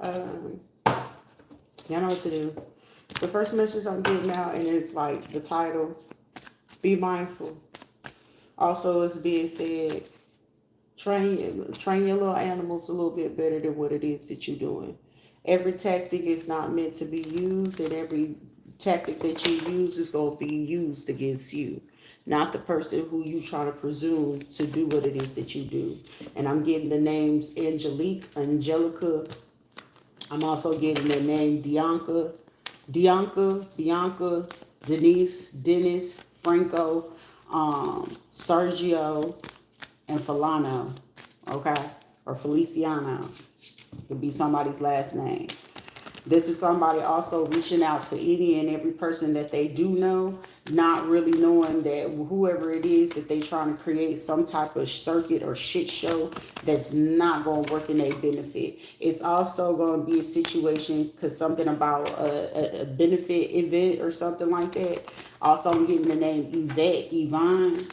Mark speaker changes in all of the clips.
Speaker 1: Um, y'all know what to do. The first message I'm getting out, and it's like the title, be mindful. Also, it's being said, train your little animals a little bit better than what it is that you're doing. Every tactic is not meant to be used, and every tactic that you use is going to be used against you, not the person who you try to presume to do what it is that you do. And I'm getting the names Angelica. I'm also getting the name Bianca, Denise, Dennis, Franco, Sergio, and Felano, okay? Or Feliciano. Could be somebody's last name. This is somebody also reaching out to any and every person that they do know, not really knowing that whoever it is that they trying to create some type of circuit or shit show that's not going to work in their benefit. It's also going to be a situation because something about a benefit event or something like that. Also, I'm getting the name Yvonne.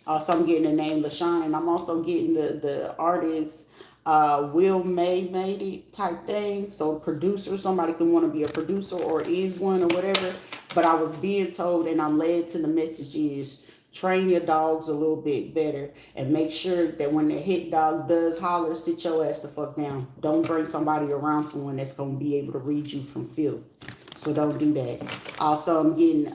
Speaker 1: Also, I'm getting the name LaShawn, and I'm also getting the artist Will May made it type thing. So producer, somebody can want to be a producer or is one or whatever. But I was being told, and I'm led to the message is train your dogs a little bit better and make sure that when the hit dog does holler, sit your ass the fuck down. Don't bring somebody around someone that's going to be able to read you from filth. So don't do that. Also, I'm getting,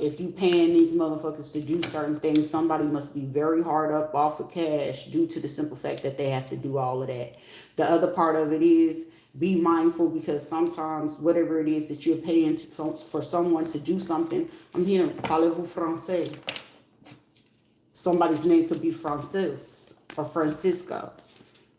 Speaker 1: if you paying these motherfuckers to do certain things, somebody must be very hard up off of cash due to the simple fact that they have to do all of that. The other part of it is be mindful because sometimes whatever it is that you're paying for someone to do something, I'm hearing, parlez-vous français? Somebody's name could be Francis or Francisco.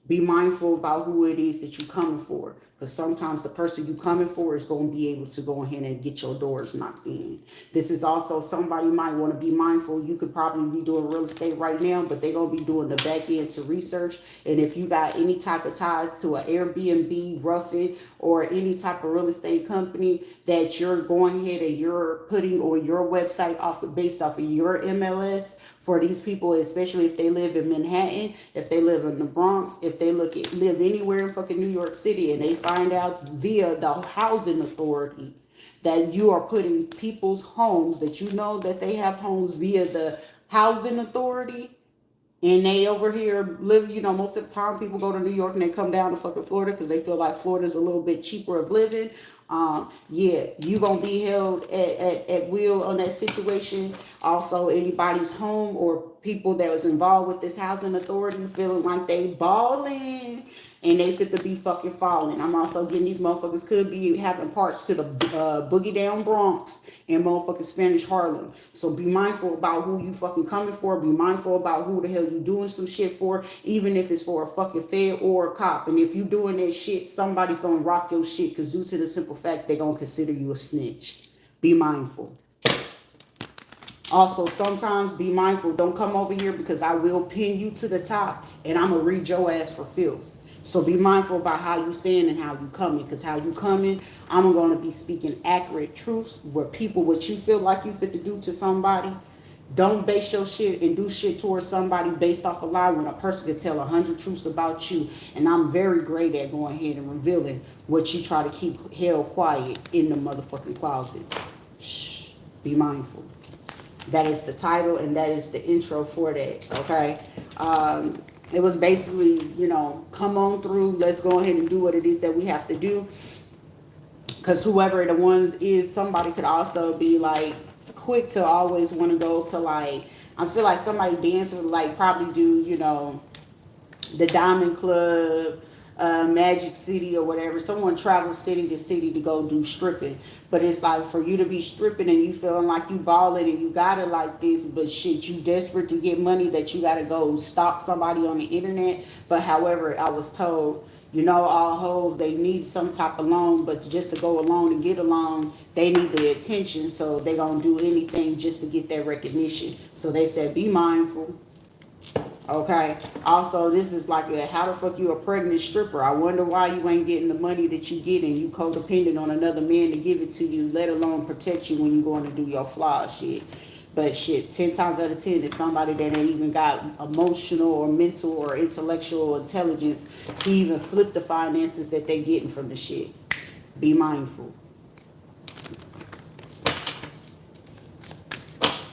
Speaker 1: Be mindful about who it is that you're coming for. Because sometimes the person you're coming for is going to be able to go ahead and get your doors knocked in. This is also somebody might want to be mindful. You could probably be doing real estate right now, but they're going to be doing the back end to research. And if you got any type of ties to an Airbnb, Ruffin, or any type of real estate company that you're going ahead and you're putting on your website based off of your MLS, for these people, especially if they live in Manhattan, if they live in the Bronx, if they live anywhere in fucking New York City and they find out via the housing authority that you are putting people's homes, that you know that they have homes via the housing authority, and they over here live, most of the time people go to New York and they come down to fucking Florida because they feel like Florida's a little bit cheaper of living. Yeah, you gonna be held at will on that situation. Also, anybody's home or people that was involved with this housing authority feeling like they balling and they fit to be fucking falling. I'm also getting these motherfuckers could be having parts to the boogie down Bronx and motherfucking Spanish Harlem. So be mindful about who you fucking coming for. Be mindful about who the hell you doing some shit for, even if it's for a fucking fed or a cop. And if you doing that shit, somebody's gonna rock your shit because due to the simple fact they're gonna consider you a snitch. Be mindful. Also, sometimes be mindful. Don't come over here because I will pin you to the top and I'm gonna read your ass for filth. So be mindful about how you saying and how you coming, because how you coming, I'm going to be speaking accurate truths where people, what you feel like you fit to do to somebody, don't base your shit and do shit towards somebody based off a lie when a person can tell 100 truths about you. And I'm very great at going ahead and revealing what you try to keep held quiet in the motherfucking closets. Shh, be mindful. That is the title and that is the intro for that, okay? It was basically, come on through. Let's go ahead and do what it is that we have to do. Because whoever the ones is, somebody could also be like quick to always want to go to like, I feel like somebody dance would like probably do, the Diamond Club, Magic City or whatever. Someone travels city to city to go do stripping. But it's like for you to be stripping and you feeling like you balling and you got it like this, but shit, you desperate to get money that you got to go stalk somebody on the internet. But however, I was told, all hoes, they need some type of loan, but just to go along and get a loan, they need the attention. So they going to do anything just to get that recognition. So they said, be mindful. Okay. Also, this is like, how the fuck you a pregnant stripper? I wonder why you ain't getting the money that you get and you codependent on another man to give it to you, let alone protect you when you going to do your flaw shit. But shit, 10 times out of 10, it's somebody that ain't even got emotional or mental or intellectual intelligence to even flip the finances that they getting from the shit. Be mindful.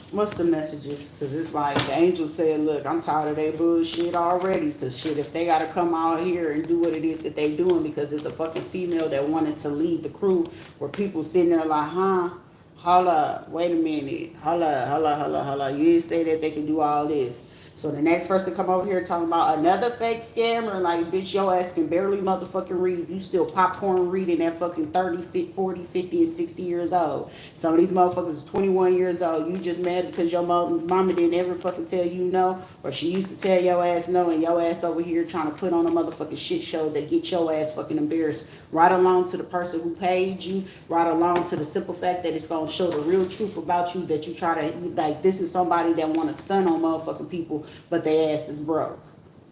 Speaker 1: What's the messages? Because it's like the angel said, look, I'm tired of their bullshit already. Because shit, if they got to come out here and do what it is that they doing because it's a fucking female that wanted to leave the crew where people sitting there like, huh? Holla, wait a minute. Holla. You didn't say that they can do all this. So the next person come over here talking about another fake scammer. Like, bitch, your ass can barely motherfucking read. You still popcorn reading at fucking 30, 40, 50, and 60 years old. Some of these motherfuckers is 21 years old. You just mad because your mama didn't ever fucking tell you no. Or she used to tell your ass no. And your ass over here trying to put on a motherfucking shit show that get your ass fucking embarrassed. Right along to the person who paid you. Right along to the simple fact that it's going to show the real truth about you. That you try to, like, this is somebody that want to stun on motherfucking people, but their ass is broke.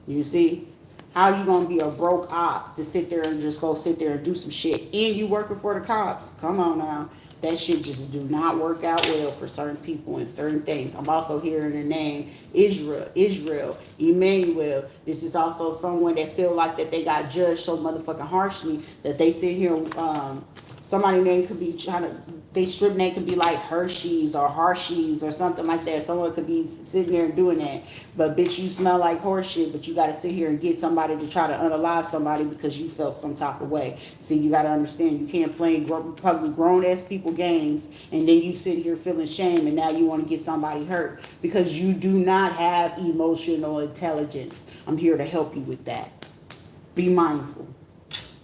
Speaker 1: You see? How you gonna be a broke op to sit there and just go sit there and do some shit and you working for the cops? Come on now. That shit just do not work out well for certain people and certain things. I'm also hearing the name Israel, Emmanuel. This is also someone that feel like that they got judged so motherfucking harshly that they sit here, somebody name could be trying to, they strip name could be like Hershey's or Harshies or something like that. Someone could be sitting there and doing that. But bitch, you smell like horse shit, but you got to sit here and get somebody to try to unalive somebody because you felt some type of way. See, you got to understand, you can't play probably grown-ass people games and then you sit here feeling shame and now you want to get somebody hurt because you do not have emotional intelligence. I'm here to help you with that. Be mindful.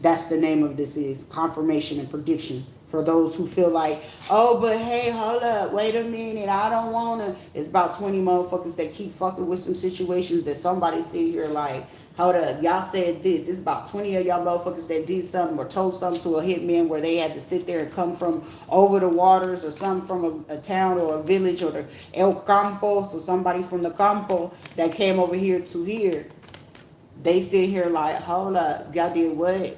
Speaker 1: That's the name of this is confirmation and prediction. For those who feel like, oh, but hey, hold up, wait a minute, I don't want to. It's about 20 motherfuckers that keep fucking with some situations that somebody sit here like, hold up, y'all said this. It's about 20 of y'all motherfuckers that did something or told something to a hitman where they had to sit there and come from over the waters or something from a town or a village or the El Campo, so somebody from the Campo that came over here to here. They sit here like, hold up, y'all did what?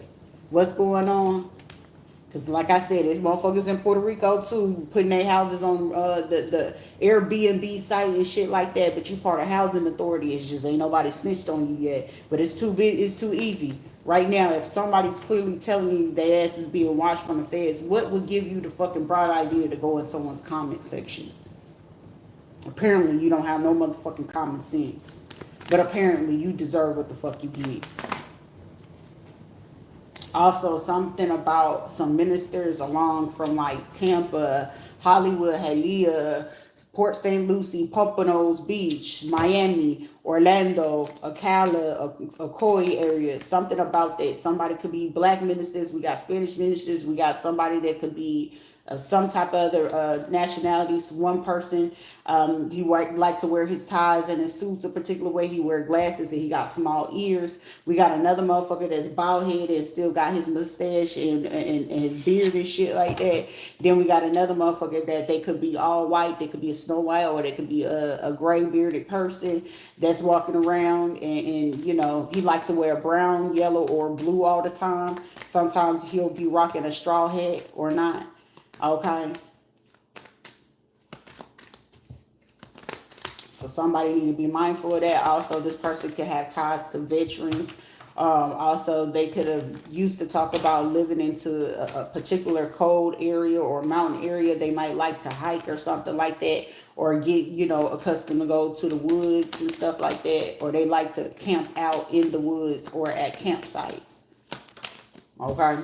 Speaker 1: What's going on? Because like I said, there's motherfuckers in Puerto Rico too, putting their houses on the Airbnb site and shit like that. But you part of housing authority. It's just ain't nobody snitched on you yet. But it's too big. It's too easy. Right now, if somebody's clearly telling you their ass is being watched from the feds, what would give you the fucking bright idea to go in someone's comment section? Apparently, you don't have no motherfucking common sense. But apparently, you deserve what the fuck you get. Also, something about some ministers along from like Tampa, Hollywood, Hialeah, Port St. Lucie, Pompanos Beach, Miami, Orlando, Ocala, Ocoee area. Something about that. Somebody could be black ministers. We got Spanish ministers. We got somebody that could be some type of other nationalities. One person, he like to wear his ties and his suits a particular way. He wear glasses and he got small ears. We got another motherfucker that's bald headed and still got his mustache and his beard and shit like that. Then we got another motherfucker that they could be all white. They could be a Snow White or they could be a gray bearded person that's walking around and you know, he likes to wear brown, yellow, or blue all the time. Sometimes he'll be rocking a straw hat or not. Okay. So somebody need to be mindful of that. Also, this person could have ties to veterans. Also, they could have used to talk about living into a particular cold area or mountain area. They might like to hike or something like that, or get, you know, accustomed to go to the woods and stuff like that. Or they like to camp out in the woods or at campsites. Okay.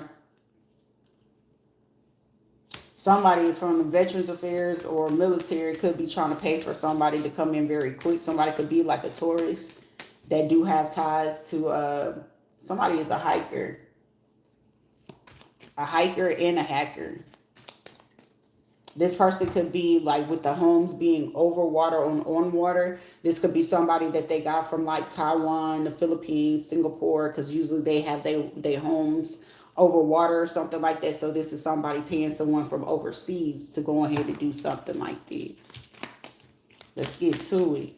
Speaker 1: Somebody from the Veterans Affairs or military could be trying to pay for somebody to come in very quick. Somebody could be like a tourist that do have ties to, somebody is a hiker and a hacker. This person could be like with the homes being over water on water. This could be somebody that they got from like Taiwan, the Philippines, Singapore, because usually they have their homes over water or something like that. So this is somebody paying someone from overseas to go ahead and do something like this. Let's get to it.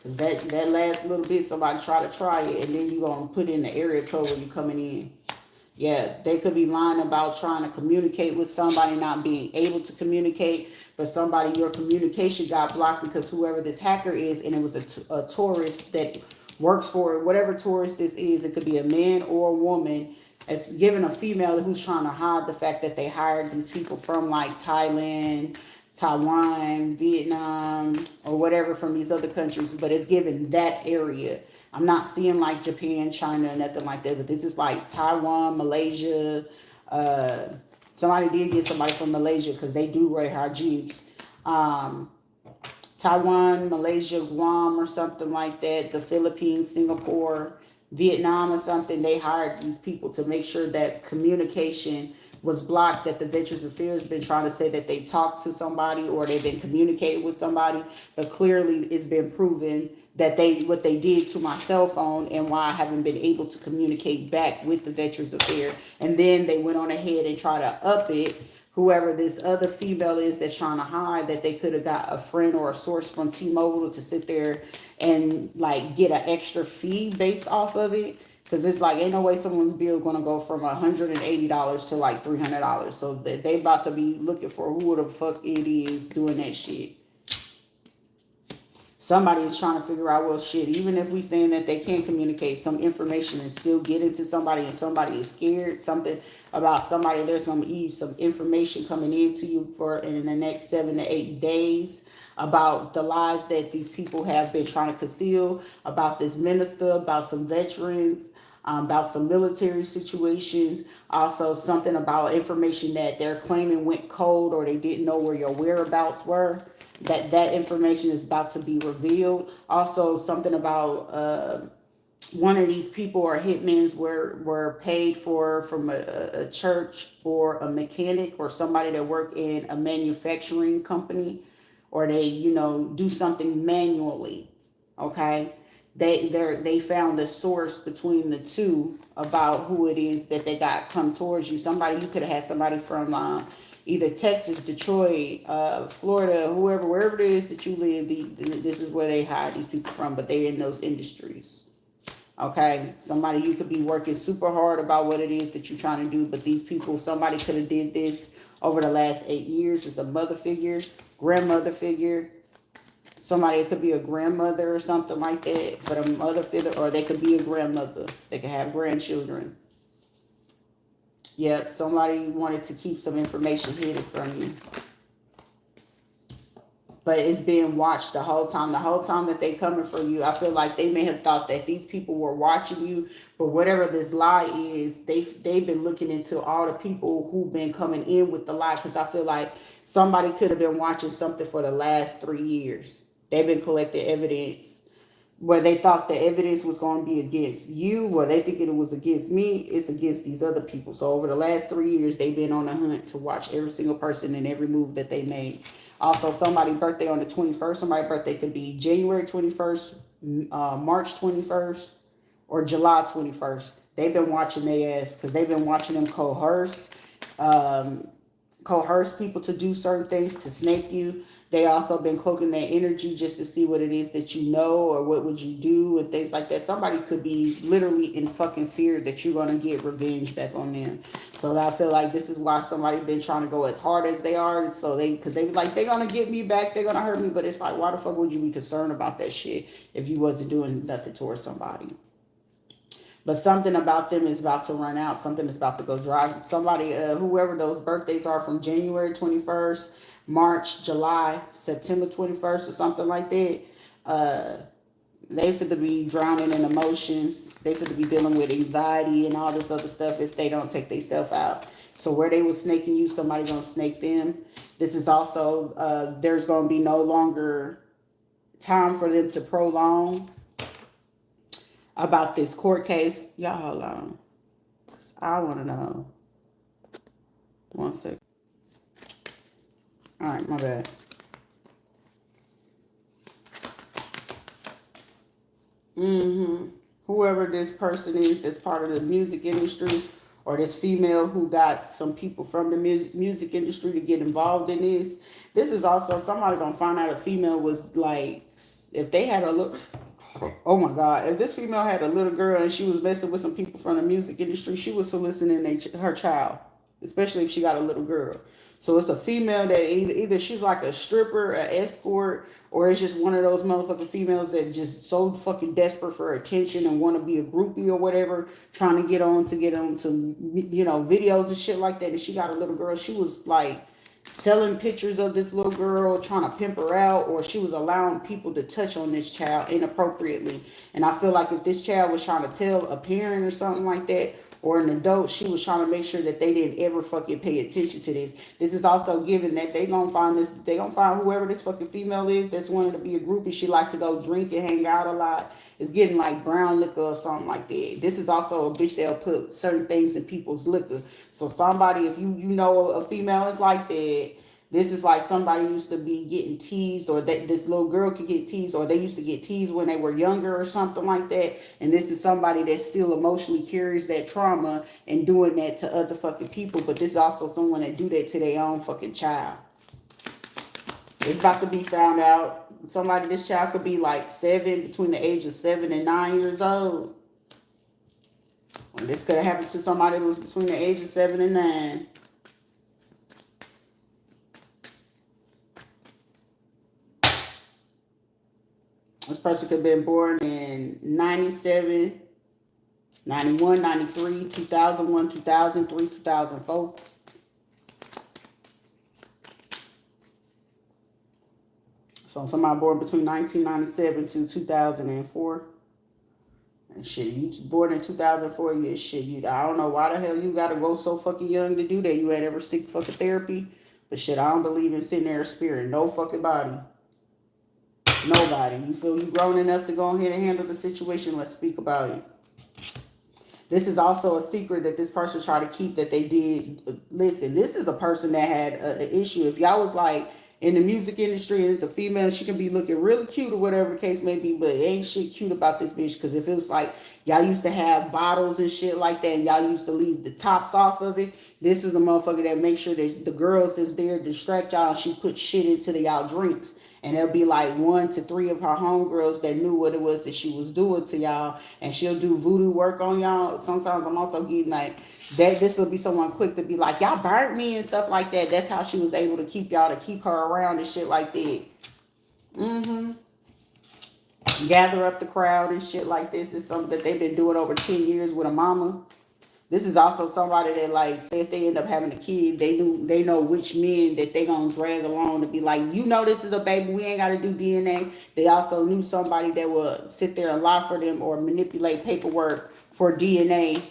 Speaker 1: Because that last little bit, somebody try it, and then you're going to put in the area code when you're coming in. Yeah, they could be lying about trying to communicate with somebody, not being able to communicate, but somebody, your communication got blocked because whoever this hacker is, and it was a tourist that works for whatever tourist this is. It could be a man or a woman. It's given a female who's trying to hide the fact that they hired these people from like Thailand, Taiwan, Vietnam, or whatever from these other countries, but it's given that area. I'm not seeing like Japan, China, nothing like that, but this is like Taiwan, Malaysia. Uh, Somebody did get somebody from Malaysia because they do wear hijabs. Um, Taiwan, Malaysia, Guam, or something like that. The Philippines, Singapore, Vietnam, or something. They hired these people to make sure that communication was blocked, that the Veterans Affairs been trying to say that they talked to somebody or they've been communicating with somebody, but clearly it's been proven that what they did to my cell phone and why I haven't been able to communicate back with the Veterans Affairs. And then they went on ahead and tried to up it. Whoever this other female is that's trying to hide, that they could have got a friend or a source from T-Mobile to sit there and like get an extra fee based off of it. Because it's like, ain't no way someone's bill going to go from $180 to like $300. So they about to be looking for who the fuck it is doing that shit. Somebody is trying to figure out, well, shit, even if we saying that they can't communicate some information and still get into somebody and somebody is scared, something about somebody, there's going to be some information coming into you for in the next 7 to 8 days about the lies that these people have been trying to conceal, about this minister, about some veterans, about some military situations, also something about information that they're claiming went cold or they didn't know where your whereabouts were. That information is about to be revealed. Also, something about one of these people or hitmans were paid from a church or a mechanic or somebody that work in a manufacturing company, or they do something manually. Okay, they found the source between the two about who it is that they got come towards you. Somebody, you could have had somebody from either Texas, Detroit, Florida, wherever it is that you live. This is where they hire these people from, but they're in those industries. Okay, somebody, you could be working super hard about what it is that you're trying to do, but these people, somebody could have did this over the last 8 years. It's a mother figure, grandmother figure. Somebody, it could be a grandmother or something like that, but a mother figure, or they could be a grandmother. They could have grandchildren. Yep, somebody wanted to keep some information hidden from you. But it's being watched the whole time. The whole time that they coming for you, I feel like they may have thought that these people were watching you. But whatever this lie is, they've been looking into all the people who've been coming in with the lie. Because I feel like somebody could have been watching something for the last 3 years. They've been collecting evidence where they thought the evidence was going to be against you, where they think it was against me. It's against these other people. So over the last 3 years, they've been on a hunt to watch every single person and every move that they made. Also, somebody's birthday on the 21st. Somebody's birthday could be January 21st, March 21st, or July 21st. They've been watching their ass because they've been watching them coerce people to do certain things, to snake you. They also been cloaking their energy just to see what it is that you know or what would you do and things like that. Somebody could be literally in fucking fear that you're going to get revenge back on them. So I feel like this is why somebody been trying to go as hard as they are. So because they like, they're going to get me back. They're going to hurt me. But it's like, why the fuck would you be concerned about that shit if you wasn't doing nothing towards somebody? But something about them is about to run out. Something is about to go dry. Somebody, whoever those birthdays are from January 21st, March, July, September 21st or something like that, they fit to be drowning in emotions. They fit to be dealing with anxiety and all this other stuff if they don't take themselves out. So where they was snaking you, somebody gonna snake them. This is also, there's gonna be no longer time for them to prolong about this court case. Y'all hold on. I want to know. 1 second. All right, my bad. Whoever this person is that's part of the music industry, or this female who got some people from the music industry to get involved in this is also somebody gonna find out a female was like, if they had a look, Oh my God. If this female had a little girl and she was messing with some people from the music industry, she was soliciting her child, especially if she got a little girl. So it's a female that either she's like a stripper, an escort, or it's just one of those motherfucking females that just so fucking desperate for attention and want to be a groupie or whatever, trying to get on some, videos and shit like that. And she got a little girl. She was like selling pictures of this little girl, trying to pimp her out, or she was allowing people to touch on this child inappropriately. And I feel like if this child was trying to tell a parent or something like that, or an adult, she was trying to make sure that they didn't ever fucking pay attention to this. This is also given that they gonna find whoever this fucking female is that's wanting to be a groupie. She likes to go drink and hang out a lot. It's getting like brown liquor or something like that. This is also a bitch that'll put certain things in people's liquor. So somebody, if you know a female is like that, this is like somebody used to be getting teased, or that this little girl could get teased, or they used to get teased when they were younger or something like that. And this is somebody that still emotionally carries that trauma and doing that to other fucking people. But this is also someone that do that to their own fucking child. It's about to be found out. This child could be like between the age of 7 and 9 years old. And this could have happened to somebody that was between the age of 7 and 9. This person could have been born in 97, 91, 93, 2001, 2003, 2004. So somebody born between 1997 to 2004. And shit, you born in 2004, yeah, shit, I don't know why the hell you gotta go so fucking young to do that. You ain't ever seek fucking therapy. But shit, I don't believe in sitting there sparing no fucking body. Nobody. You feel you grown enough to go ahead and handle the situation, let's speak about it. This is also a secret that this person tried to keep that they did. Listen, this is a person that had an issue. If y'all was like in the music industry and it's a female, she can be looking really cute or whatever the case may be, but it ain't shit cute about this bitch. Because if it was like y'all used to have bottles and shit like that and y'all used to leave the tops off of it, this is a motherfucker that makes sure that the girls that's there distract y'all and she put shit into y'all drinks. And there'll be like 1 to 3 of her homegirls that knew what it was that she was doing to y'all. And she'll do voodoo work on y'all. Sometimes I'm also getting like that. This will be someone quick to be like, y'all burnt me and stuff like that. That's how she was able to keep y'all, to keep her around and shit like that. Gather up the crowd and shit like this. This is something that they've been doing over 10 years with a mama. This is also somebody that, like, say if they end up having a kid, they know which men that they gonna drag along to be like, this is a baby, we ain't gotta do DNA. They also knew somebody that would sit there and lie for them or manipulate paperwork for DNA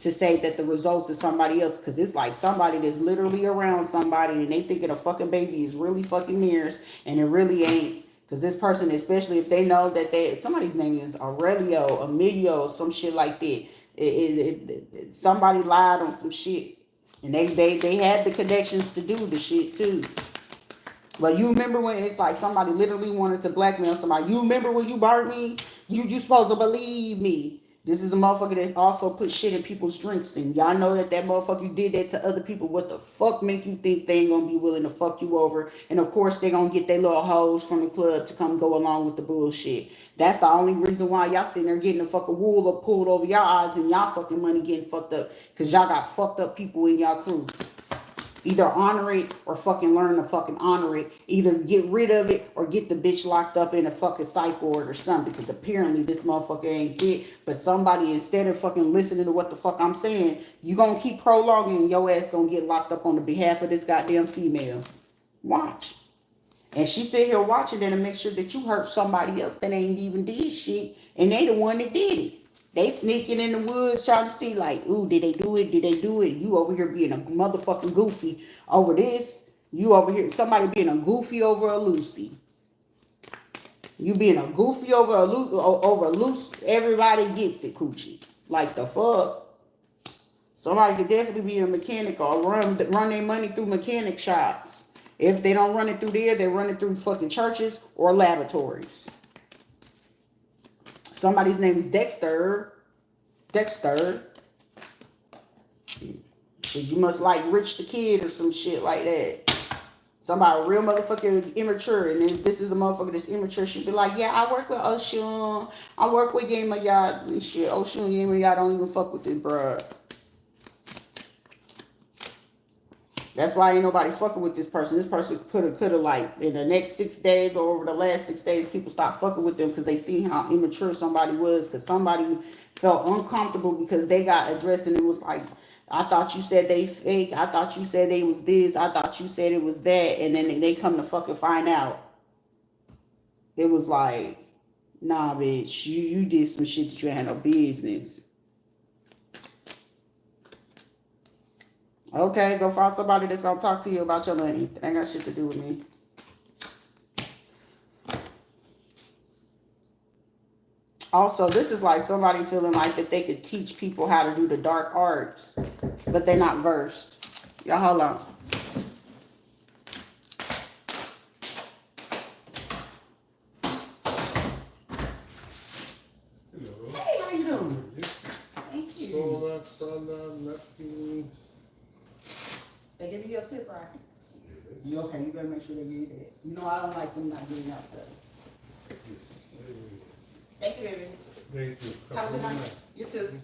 Speaker 1: to say that the results is somebody else. Because it's like somebody that's literally around somebody and they thinking a fucking baby is really fucking theirs, and it really ain't. Because this person, especially if they know that somebody's name is Aurelio, Emilio, some shit like that. Somebody lied on some shit, and they had the connections to do the shit too. But you remember when it's like somebody literally wanted to blackmail somebody? You remember when you burnt me? You supposed to believe me. This is a motherfucker that also put shit in people's drinks, and y'all know that motherfucker did that to other people. What the fuck make you think they ain't gonna be willing to fuck you over? And of course they gonna get their little hoes from the club to come go along with the bullshit. That's the only reason why y'all sitting there getting the fucking wool pulled over y'all eyes and y'all fucking money getting fucked up. Because y'all got fucked up people in y'all crew. Either honor it or fucking learn to fucking honor it. Either get rid of it or get the bitch locked up in a fucking psych ward or something. Because apparently this motherfucker ain't fit. But somebody, instead of fucking listening to what the fuck I'm saying, you gonna keep prolonging and your ass gonna get locked up on the behalf of this goddamn female. Watch. And she sit here watching it and make sure that you hurt somebody else that ain't even did shit. And they the one that did it. They sneaking in the woods trying to see like, ooh, did they do it? Did they do it? You over here being a motherfucking goofy over this. You over here, somebody being a goofy over a Lucy. You being a goofy over a loose, everybody gets it, coochie. Like the fuck. Somebody could definitely be a mechanic or run their money through mechanic shops. If they don't run it through there, they run it through fucking churches or laboratories. Somebody's name is Dexter. Shit, you must like Rich the Kid or some shit like that. Somebody real motherfucking immature, and then this is a motherfucker that's immature. She'd be like, yeah, I work with Oshun. I work with Yama Yard and shit. Oshun, Yama Yard don't even fuck with this, bruh. That's why ain't nobody fucking with this person. This person could have like in the next 6 days or over the last 6 days, people stopped fucking with them because they seen how immature somebody was. Because somebody felt uncomfortable because they got addressed and it was like, I thought you said they fake. I thought you said they was this. I thought you said it was that. And then they come to fucking find out. It was like, nah, bitch, you did some shit that you had no business. Okay, go find somebody that's gonna talk to you about your money. That ain't got shit to do with me. Also, this is like somebody feeling like that they could teach people how to do the dark arts, but they're not versed. Y'all hold on.
Speaker 2: Hello.
Speaker 1: Hey, how you doing? Thank you.
Speaker 2: So that's nothing.
Speaker 1: They give you your tip, right? You okay? You better make sure they give you that. You know I don't like them not giving out stuff. Thank you, baby.
Speaker 2: Thank you.
Speaker 1: Have a good night. You too.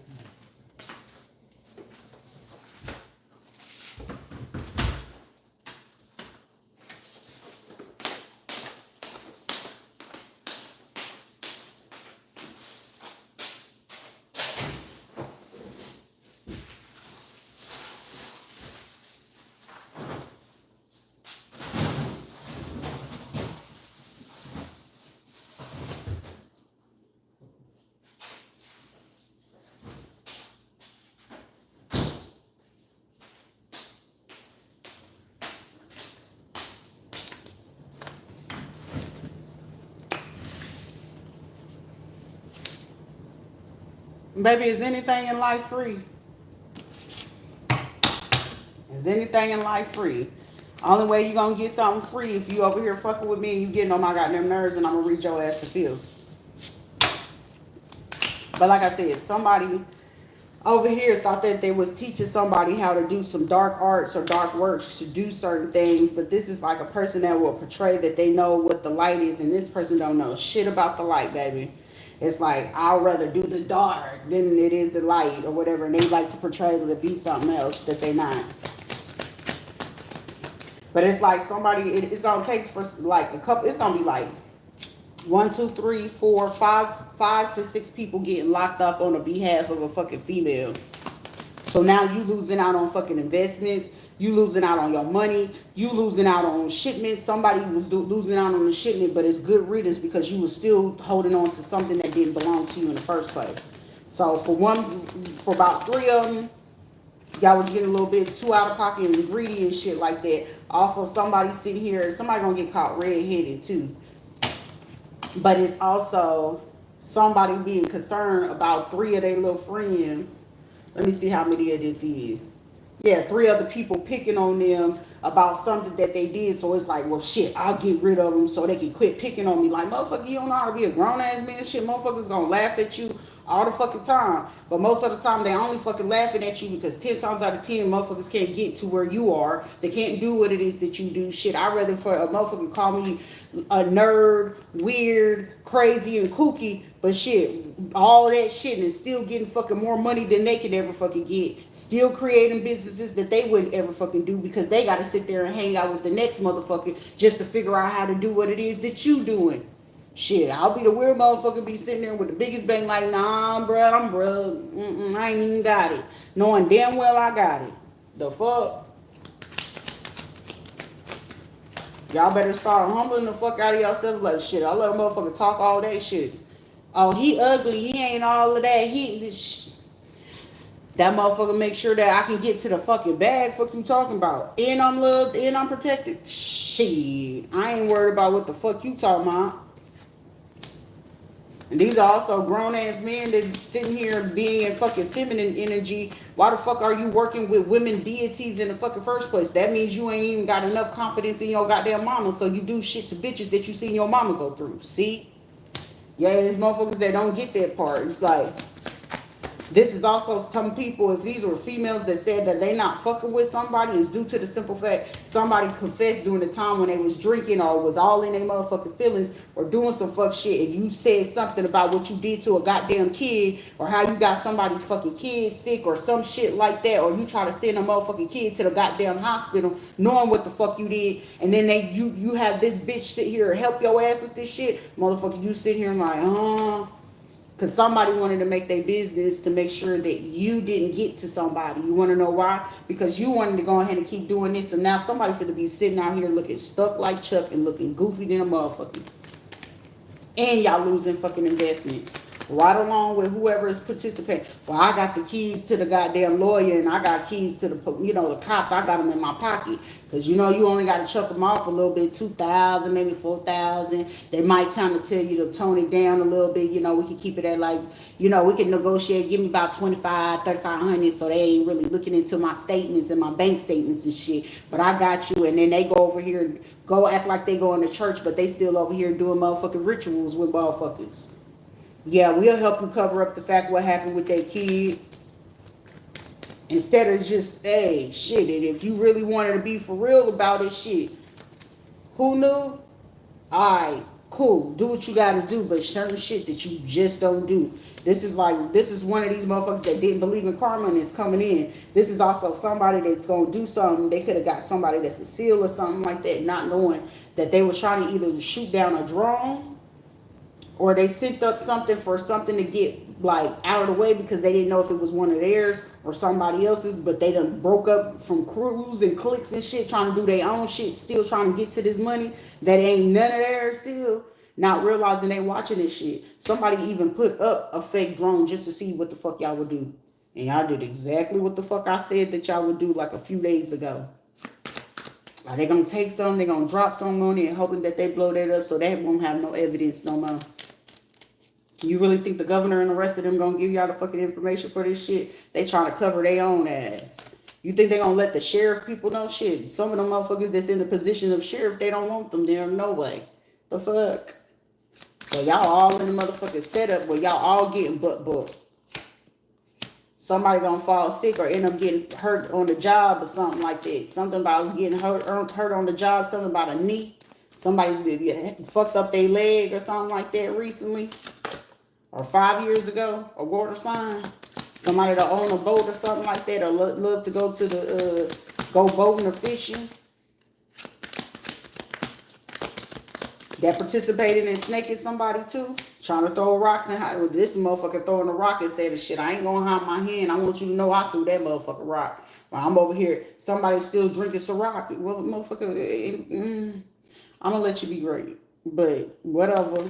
Speaker 1: Baby, is anything in life free? Is anything in life free? Only way you gonna get something free if you over here fucking with me and you getting on my goddamn nerves and I'm gonna read your ass to feel. But like I said, somebody over here thought that they was teaching somebody how to do some dark arts or dark works to do certain things, but this is like a person that will portray that they know what the light is, and this person don't know shit about the light, baby. It's like, I'd rather do the dark than it is the light or whatever, and they like to portray it to be something else that they not. But it's like somebody, it's gonna take for like a couple, it's gonna be like 1, 2, 3, 4, 5 to 6 people getting locked up on the behalf of a fucking female. So now you losing out on fucking investments. You losing out on your money. You losing out on shipments. Somebody was losing out on the shipment, but it's good riddance because you was still holding on to something that didn't belong to you in the first place. So for about 3 of them, y'all was getting a little bit too out of pocket and greedy and shit like that. Also, somebody sitting here, somebody gonna get caught red-headed too. But it's also somebody being concerned about 3 of their little friends. Let me see how many of this is. Yeah, 3 other people picking on them about something that they did. So it's like, well, shit, I'll get rid of them so they can quit picking on me. Like, motherfucker, you don't know how to be a grown-ass man. Shit, motherfuckers gonna laugh at you all the fucking time. But most of the time, they only fucking laughing at you because 10 times out of 10, motherfuckers can't get to where you are. They can't do what it is that you do. Shit, I'd rather for a motherfucker call me a nerd, weird, crazy, and kooky. But shit, all that shit and still getting fucking more money than they could ever fucking get. Still creating businesses that they wouldn't ever fucking do because they got to sit there and hang out with the next motherfucker just to figure out how to do what it is that you doing. Shit, I'll be the weird motherfucker be sitting there with the biggest bang like, nah, bruh, I ain't even got it. Knowing damn well I got it. The fuck? Y'all better start humbling the fuck out of yourself. Like, shit, I let a motherfucker talk all that shit. Oh, he ugly. He ain't all of that. That motherfucker make sure that I can get to the fucking bag. Fuck you talking about? And I'm loved and I'm protected. Shit, I ain't worried about what the fuck you talking about. And these are also grown-ass men that's sitting here being in fucking feminine energy. Why the fuck are you working with women deities in the fucking first place? That means you ain't even got enough confidence in your goddamn mama, so you do shit to bitches that you seen your mama go through. See? Yeah, there's motherfuckers that don't get that part. It's like, This is also some people, if these were females that said that they not fucking with somebody, is due to the simple fact somebody confessed during the time when they was drinking or was all in their motherfucking feelings or doing some fuck shit, and you said something about what you did to a goddamn kid or how you got somebody's fucking kid sick or some shit like that, or you try to send a motherfucking kid to the goddamn hospital knowing what the fuck you did, and then you have this bitch sit here and help your ass with this shit, motherfucker, you sit here and like, because somebody wanted to make their business to make sure that you didn't get to somebody. You want to know why? Because you wanted to go ahead and keep doing this, and now somebody finna be sitting out here looking stuck like Chuck and looking goofy than a motherfucker. And y'all losing fucking investments. Right along with whoever is participating. Well, I got the keys to the goddamn lawyer and I got keys to the, the cops. I got them in my pocket. Because, you only got to chuck them off a little bit, 2,000, maybe 4,000. They might trying to tell you to tone it down a little bit. We can keep it at like, we can negotiate, give me about 25, 3,500 so they ain't really looking into my statements and my bank statements and shit. But I got you. And then they go over here and go act like they going to church, but they still over here doing motherfucking rituals with motherfuckers. Yeah, we'll help you cover up the fact what happened with that kid. Instead of just, hey, shit, and if you really wanted to be for real about it, shit, who knew? Alright, cool, do what you gotta do, but certain shit that you just don't do. This is one of these motherfuckers that didn't believe in karma and is coming in. This is also somebody that's gonna do something. They could have got somebody that's a SEAL or something like that, not knowing that they were trying to either shoot down a drone or they sent up something for something to get like out of the way because they didn't know if it was one of theirs or somebody else's, but they done broke up from crews and cliques and shit trying to do their own shit, still trying to get to this money that ain't none of theirs still, not realizing they watching this shit. Somebody even put up a fake drone just to see what the fuck y'all would do. And y'all did exactly what the fuck I said that y'all would do like a few days ago. Like they gonna take some, they gonna drop some on it and hoping that they blow that up so they won't have no evidence no more. You really think the governor and the rest of them gonna give y'all the fucking information for this shit? They trying to cover their own ass. You think they gonna let the sheriff people know shit? Some of them motherfuckers that's in the position of sheriff, they don't want them there, no way. The fuck? So y'all all in the motherfucking setup where y'all all getting butt booked. Somebody gonna fall sick or end up getting hurt on the job or something like that. Something about getting hurt on the job, something about a knee. Somebody fucked up their leg or something like that recently. Or 5 years ago, a water sign. Somebody that own a boat or something like that, or love to go to the go boating or fishing. That participated in snaking somebody too, trying to throw rocks and this motherfucker throwing a rock and said, "Shit, I ain't gonna hide my hand. I want you to know I threw that motherfucker rock." While I'm over here, somebody's still drinking Ciroc. Well, motherfucker, I'm gonna let you be great, but whatever.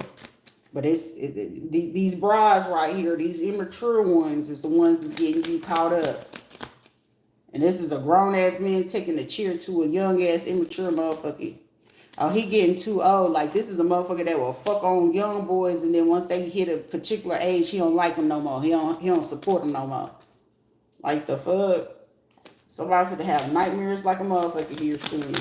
Speaker 1: But these brides right here, these immature ones, is the ones that's getting you caught up. And this is a grown-ass man taking a cheer to a young-ass immature motherfucker. Oh, he getting too old. Like, this is a motherfucker that will fuck on young boys, and then once they hit a particular age, he don't like them no more. He don't support them no more. Like, the fuck? Somebody finna have nightmares like a motherfucker here soon.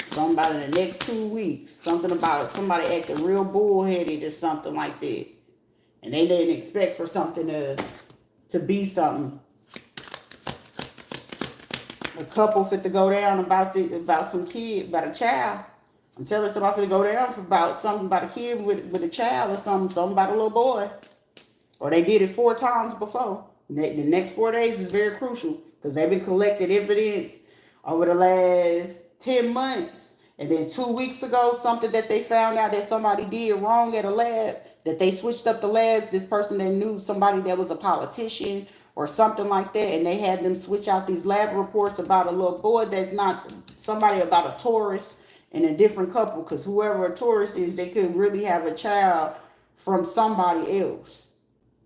Speaker 1: Something about in the next 2 weeks. Something about somebody acting real bullheaded or something like that. And they didn't expect for something to be something. A couple fit to go down about some kid, about a child. I'm telling somebody fit to go down for about something about a kid with a child or something about a little boy. Or they did it 4 times before. The next 4 days is very crucial because they've been collecting evidence over the last 10 months. And then 2 weeks ago, something that they found out that somebody did wrong at a lab, that they switched up the labs. This person that knew somebody that was a politician or something like that, and they had them switch out these lab reports about a little boy that's not somebody, about a Taurus and a different couple, because whoever a Taurus is, they could really have a child from somebody else.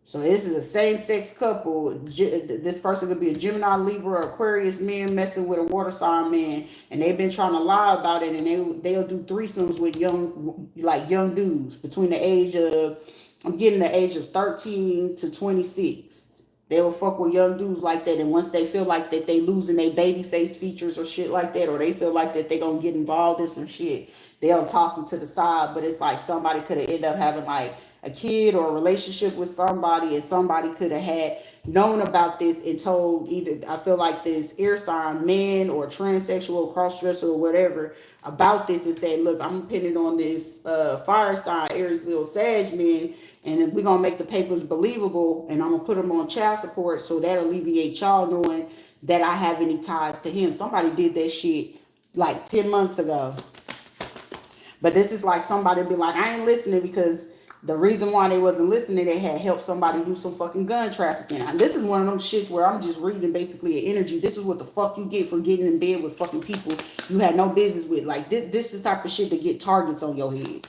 Speaker 1: So this is a same-sex couple. This person could be a Gemini, Libra, Aquarius man messing with a water sign man, and they've been trying to lie about it, and they'll do threesomes with young dudes between the age of, I'm getting the age of 13 to 26. They will fuck with young dudes like that, and once they feel like that they losing their baby face features or shit like that, or they feel like that they gonna get involved in some shit, they'll toss them to the side. But it's like somebody could have ended up having like a kid or a relationship with somebody, and somebody could have had known about this and told either, I feel like this air sign man or transsexual cross-dresser or whatever about this and said, look, I'm pinning on this fire sign Aries Leo Sag man, and we're gonna make the papers believable, and I'm gonna put them on child support, so that alleviate y'all knowing that I have any ties to him. Somebody did that shit like 10 months ago. But this is like somebody be like, I ain't listening because the reason why they wasn't listening, they had helped somebody do some fucking gun trafficking. And this is one of them shits where I'm just reading basically an energy. This is what the fuck you get for getting in bed with fucking people you had no business with. Like, this is the type of shit that get targets on your head.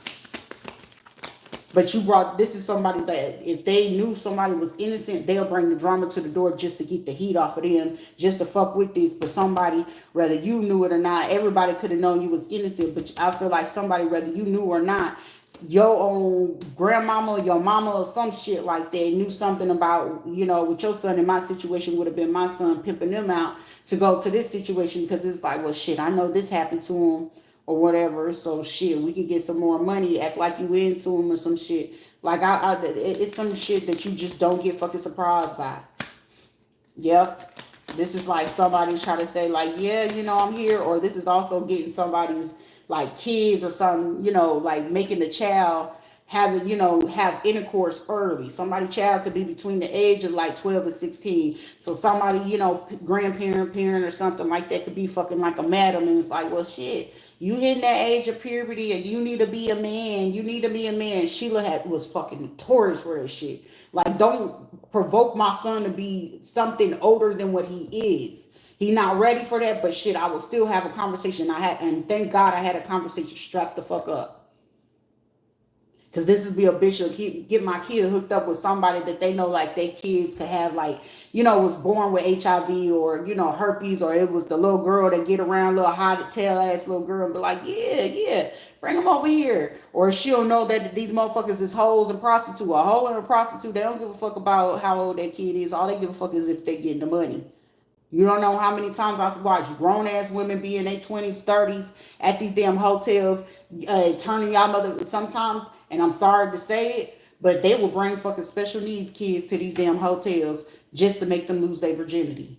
Speaker 1: But you brought, this is somebody that if they knew somebody was innocent, they'll bring the drama to the door just to get the heat off of them, just to fuck with this. But somebody, whether you knew it or not, everybody could have known you was innocent. But I feel like somebody, whether you knew or not, your own grandmama, your mama, or some shit like that knew something about, you know, with your son. In my situation would have been my son pimping them out to go to this situation, because it's like, well, shit, I know this happened to him or whatever, so shit, we can get some more money, act like you into him or some shit. Like, it's some shit that you just don't get fucking surprised by. Yep. This is like somebody trying to say like, yeah, you know, I'm here. Or this is also getting somebody's like kids or something, you know, like making the child have, you know, have intercourse early. Somebody child could be between the age of like 12 and 16. So somebody, you know, grandparent, parent or something like that could be fucking like a madam, and it's like, well, shit, you hitting that age of puberty and you need to be a man. You need to be a man. Sheila was fucking notorious for that shit. Like, don't provoke my son to be something older than what he is. He not ready for that, but shit, I will still have a conversation. And thank God I had a conversation. Strap the fuck up. Because this would be a bitch get my kid hooked up with somebody that they know, like, their kids could have, like, you know, was born with HIV or, you know, herpes, or it was the little girl that get around, little hot tail ass little girl, and be like, yeah, bring them over here. Or she'll know that these motherfuckers is hoes and prostitute. A hoe and a prostitute, they don't give a fuck about how old that kid is. All they give a fuck is if they getting the money. You don't know how many times I watched grown-ass women be in their 20s, 30s at these damn hotels, turning y'all mother sometimes, and I'm sorry to say it, but they will bring fucking special needs kids to these damn hotels just to make them lose their virginity.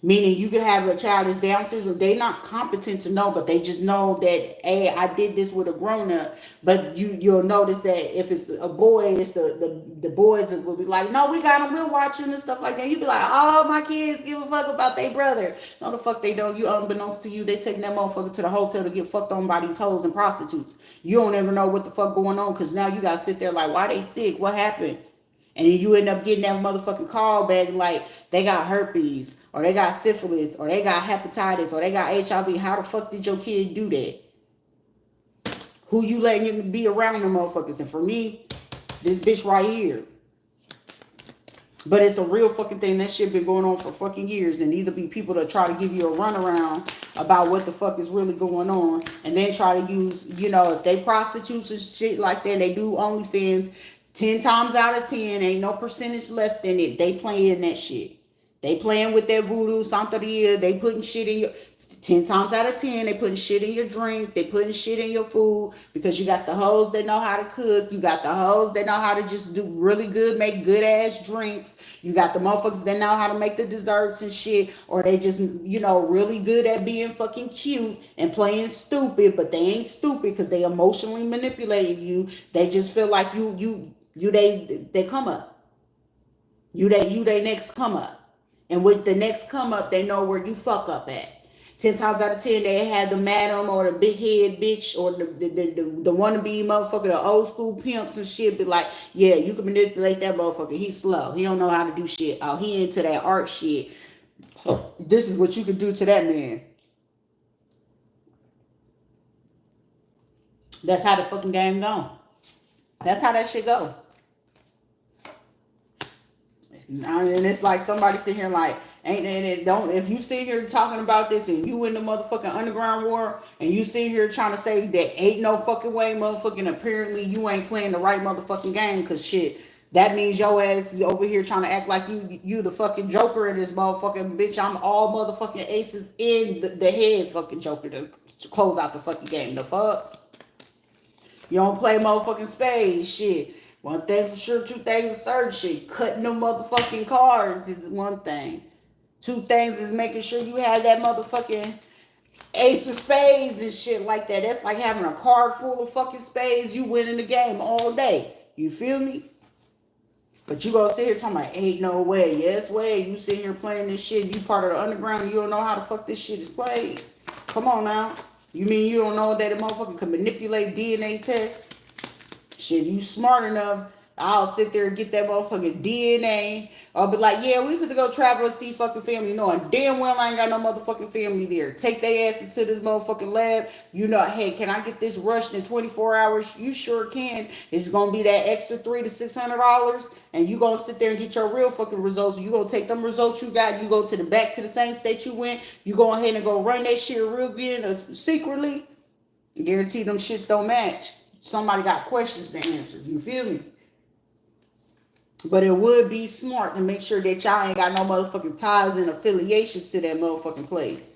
Speaker 1: Meaning you can have a child that's Down syndrome. They're not competent to know, but they just know that, hey, I did this with a grown-up. But you'll notice that if it's a boy, it's the boys that will be like, no, we got them, we're watching and stuff like that. You'll be like, oh, my kids give a fuck about their brother. No, the fuck they don't. You, unbeknownst to you, they taking that motherfucker to the hotel to get fucked on by these hoes and prostitutes. You don't ever know what the fuck going on, because now you got to sit there like, why they sick? What happened? And then you end up getting that motherfucking call back like they got herpes, or they got syphilis, or they got hepatitis, or they got HIV. How the fuck did your kid do that? Who you letting him be around them motherfuckers? And for me, this bitch right here. But it's a real fucking thing. That shit been going on for fucking years. And these will be people that try to give you a runaround about what the fuck is really going on. And then try to use, you know, if they prostitutes and shit like that, they do OnlyFans. 10 times out of 10, ain't no percentage left in it. They playing that shit. They playing with that voodoo, Santeria. They putting shit in your... 10 times out of 10, they putting shit in your drink. They putting shit in your food, because you got the hoes that know how to cook. You got the hoes that know how to just do really good, make good ass drinks. You got the motherfuckers that know how to make the desserts and shit. Or they just, you know, really good at being fucking cute and playing stupid, but they ain't stupid because they emotionally manipulating you. They just feel like they come up. You they next come up. And with the next come up, they know where you fuck up at. 10 times out of 10, they had the madam or the big head bitch or the wannabe motherfucker, the old school pimps and shit, be like, yeah, you can manipulate that motherfucker. He's slow. He don't know how to do shit. Oh, he into that art shit. This is what you can do to that man. That's how the fucking game go. That's how that shit go. And it's like somebody sit here like, if you sit here talking about this and you in the motherfucking underground war and you sit here trying to say that ain't no fucking way, motherfucking, apparently you ain't playing the right motherfucking game, because shit, that means your ass over here trying to act like you the fucking joker in this motherfucking bitch. I'm all motherfucking aces in the head fucking joker to close out the fucking game. The fuck? You don't play motherfucking spades, shit. One thing for sure, two things for certain, shit. Cutting them motherfucking cards is one thing. Two things is making sure you have that motherfucking ace of spades and shit like that. That's like having a card full of fucking spades. You winning the game all day. You feel me? But you gonna sit here talking about ain't no way. Yes way. You sit here playing this shit. You part of the underground. And you don't know how the fuck this shit is played. Come on now. You mean you don't know that a motherfucker can manipulate DNA tests? Shit, you smart enough. I'll sit there and get that motherfucking DNA. I'll be like, yeah, we finna go travel and see fucking family. Knowing damn well I ain't got no motherfucking family there. Take their asses to this motherfucking lab. You know, hey, can I get this rushed in 24 hours? You sure can. It's gonna be that extra $300 to $600. And you gonna sit there and get your real fucking results. You gonna take them results you got. You go to the back to the same state you went. You go ahead and go run that shit real good secretly. Guarantee them shits don't match. Somebody got questions to answer. You feel me? But it would be smart to make sure that y'all ain't got no motherfucking ties and affiliations to that motherfucking place.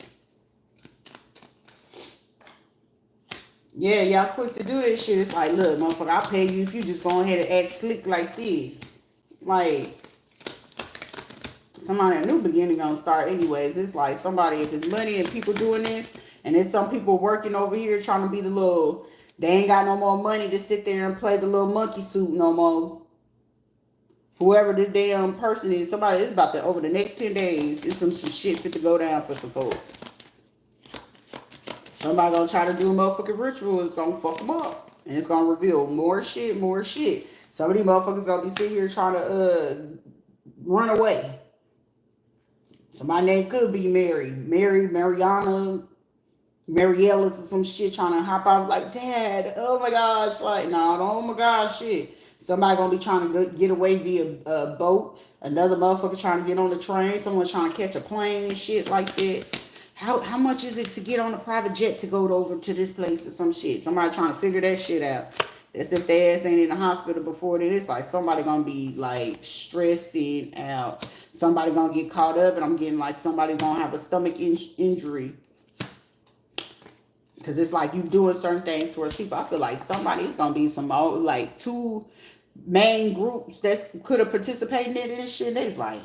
Speaker 1: Yeah, y'all quick to do this shit. It's like, look, motherfucker, I'll pay you if you just go ahead and act slick like this. Like, somebody, a new beginning gonna start anyways. It's like somebody, if it's money and people doing this, and there's some people working over here trying to be the little, they ain't got no more money to sit there and play the little monkey suit no more. Whoever this damn person is, somebody is about to, over the next 10 days, it's some shit fit to go down for some folks. Somebody gonna try to do a motherfucking ritual, it's gonna fuck them up. And it's gonna reveal more shit, more shit. Some of these motherfuckers gonna be sitting here trying to run away. Somebody name could be Mary, Mariana, Mariellis or some shit trying to hop out like, Dad, oh my gosh, like, nah, oh my gosh, shit. Somebody gonna be trying to get away via a boat. Another motherfucker trying to get on the train. Someone trying to catch a plane and shit like that. How much is it to get on a private jet to go over to this place or some shit? Somebody trying to figure that shit out. That's if their ass ain't in the hospital before then. It's like somebody gonna be like stressing out. Somebody gonna get caught up, and I'm getting like somebody gonna have a stomach injury. Because it's like you doing certain things towards people. I feel like somebody's gonna be some like two main groups that could have participated in this shit. They was like,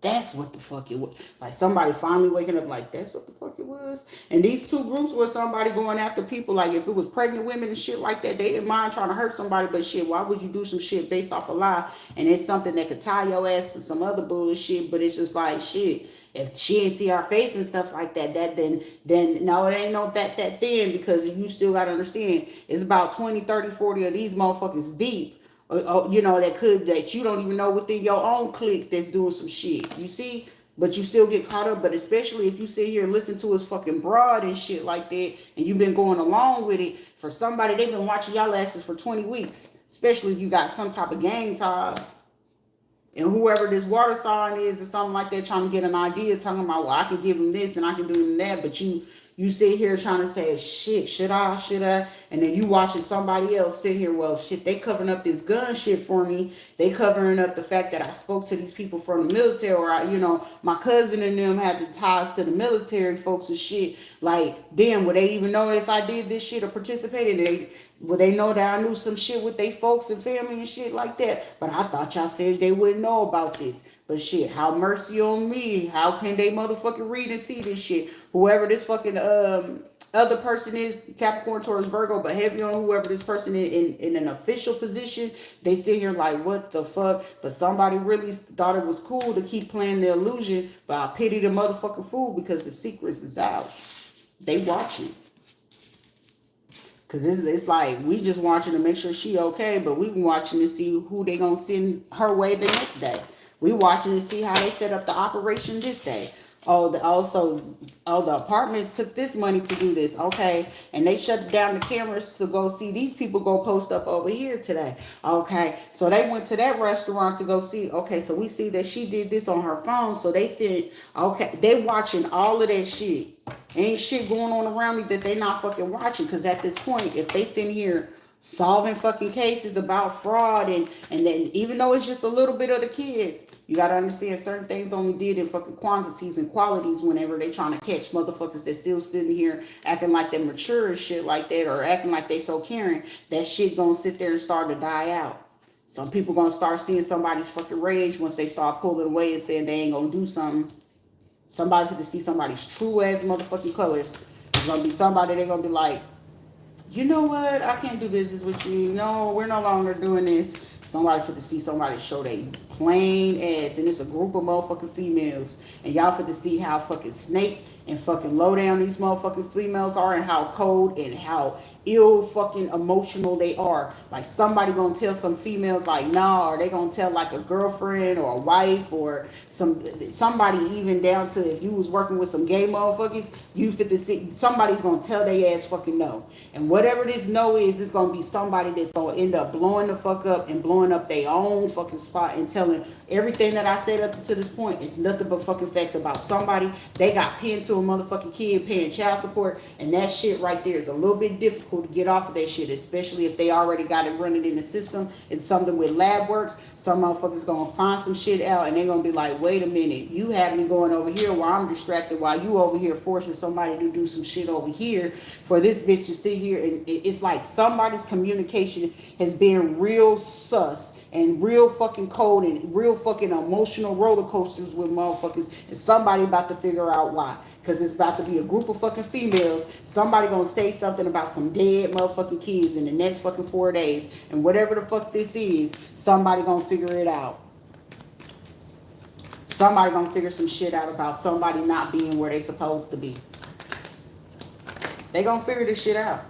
Speaker 1: that's what the fuck it was. Like somebody finally waking up like, that's what the fuck it was. And these two groups were somebody going after people. Like if it was pregnant women and shit like that, they didn't mind trying to hurt somebody. But shit, why would you do some shit based off a lie? And it's something that could tie your ass to some other bullshit. But it's just like, shit, if she ain't see our face and stuff like that, then no, it ain't no that then, because you still got to understand, it's about 20, 30, 40 of these motherfuckers deep. You know, that you don't even know within your own clique that's doing some shit. You see? But you still get caught up. But especially if you sit here and listen to his fucking broad and shit like that, and you've been going along with it, for somebody, they've been watching y'all asses for 20 weeks. Especially if you got some type of gang ties. And whoever this water sign is or something like that, trying to get an idea, talking about, well, I can give him this and I can do him that. But you sit here trying to say, shit, should I? And then you watching somebody else sit here, well, shit, they covering up this gun shit for me. They covering up the fact that I spoke to these people from the military, or my cousin and them had the ties to the military folks and shit. Like, damn, would they even know if I did this shit or participated? Would they know that I knew some shit with they folks and family and shit like that? But I thought y'all said they wouldn't know about this. But shit, how mercy on me. How can they motherfucking read and see this shit? Whoever this fucking other person is, Capricorn, Taurus, Virgo, but heavy on whoever this person is in an official position, they sit here like, what the fuck? But somebody really thought it was cool to keep playing the illusion, but I pity the motherfucking fool because the secrets is out. They watching. Because it's like, we just watching to make sure she okay, but we watching to see who they gonna send her way the next day. We watching to see how they set up the operation this day. The apartments took this money to do this, okay? And they shut down the cameras to go see these people go post up over here today, okay? So they went to that restaurant to go see, okay, so we see that she did this on her phone, so they said, okay, they watching all of that shit. Ain't shit going on around me that they not fucking watching, because at this point, if they sitting here solving fucking cases about fraud, and then even though it's just a little bit of the kids, you gotta understand certain things only did in fucking quantities and qualities whenever they trying to catch motherfuckers that still sitting here acting like they're mature and shit like that, or acting like they so caring. That shit gonna sit there and start to die out. Some people gonna start seeing somebody's fucking rage once they start pulling away and saying they ain't gonna do something. Somebody's gonna see somebody's true ass motherfucking colors. It's gonna be somebody they gonna be like, you know what? I can't do business with you. No, we're no longer doing this. Somebody fit to see somebody show they plain ass, and it's a group of motherfucking females, and y'all fit to see how fucking snake and fucking low down these motherfucking females are, and how cold and how ill fucking emotional they are. Like somebody gonna tell some females like nah, or they gonna tell like a girlfriend or a wife or somebody, even down to if you was working with some gay motherfuckers, you fit to see somebody's gonna tell they ass fucking no. And whatever this no is, it's gonna be somebody that's gonna end up blowing the fuck up and blowing up their own fucking spot and telling everything that I said up to this point is nothing but fucking facts about somebody. They got pinned to a motherfucking kid paying child support, and that shit right there is a little bit difficult to get off of that shit, especially if they already got it running in the system. It's something with lab works. Some motherfuckers gonna find some shit out, and they gonna be like, wait a minute, you have me going over here while I'm distracted, while you over here forcing somebody to do some shit over here for this bitch to sit here. And it's like somebody's communication has been real sus and real fucking cold and real fucking emotional roller coasters with motherfuckers, and somebody about to figure out why. Because it's about to be a group of fucking females. Somebody gonna say something about some dead motherfucking kids in the next fucking 4 days. And whatever the fuck this is, somebody gonna figure it out. Somebody gonna figure some shit out about somebody not being where they supposed to be. They gonna figure this shit out.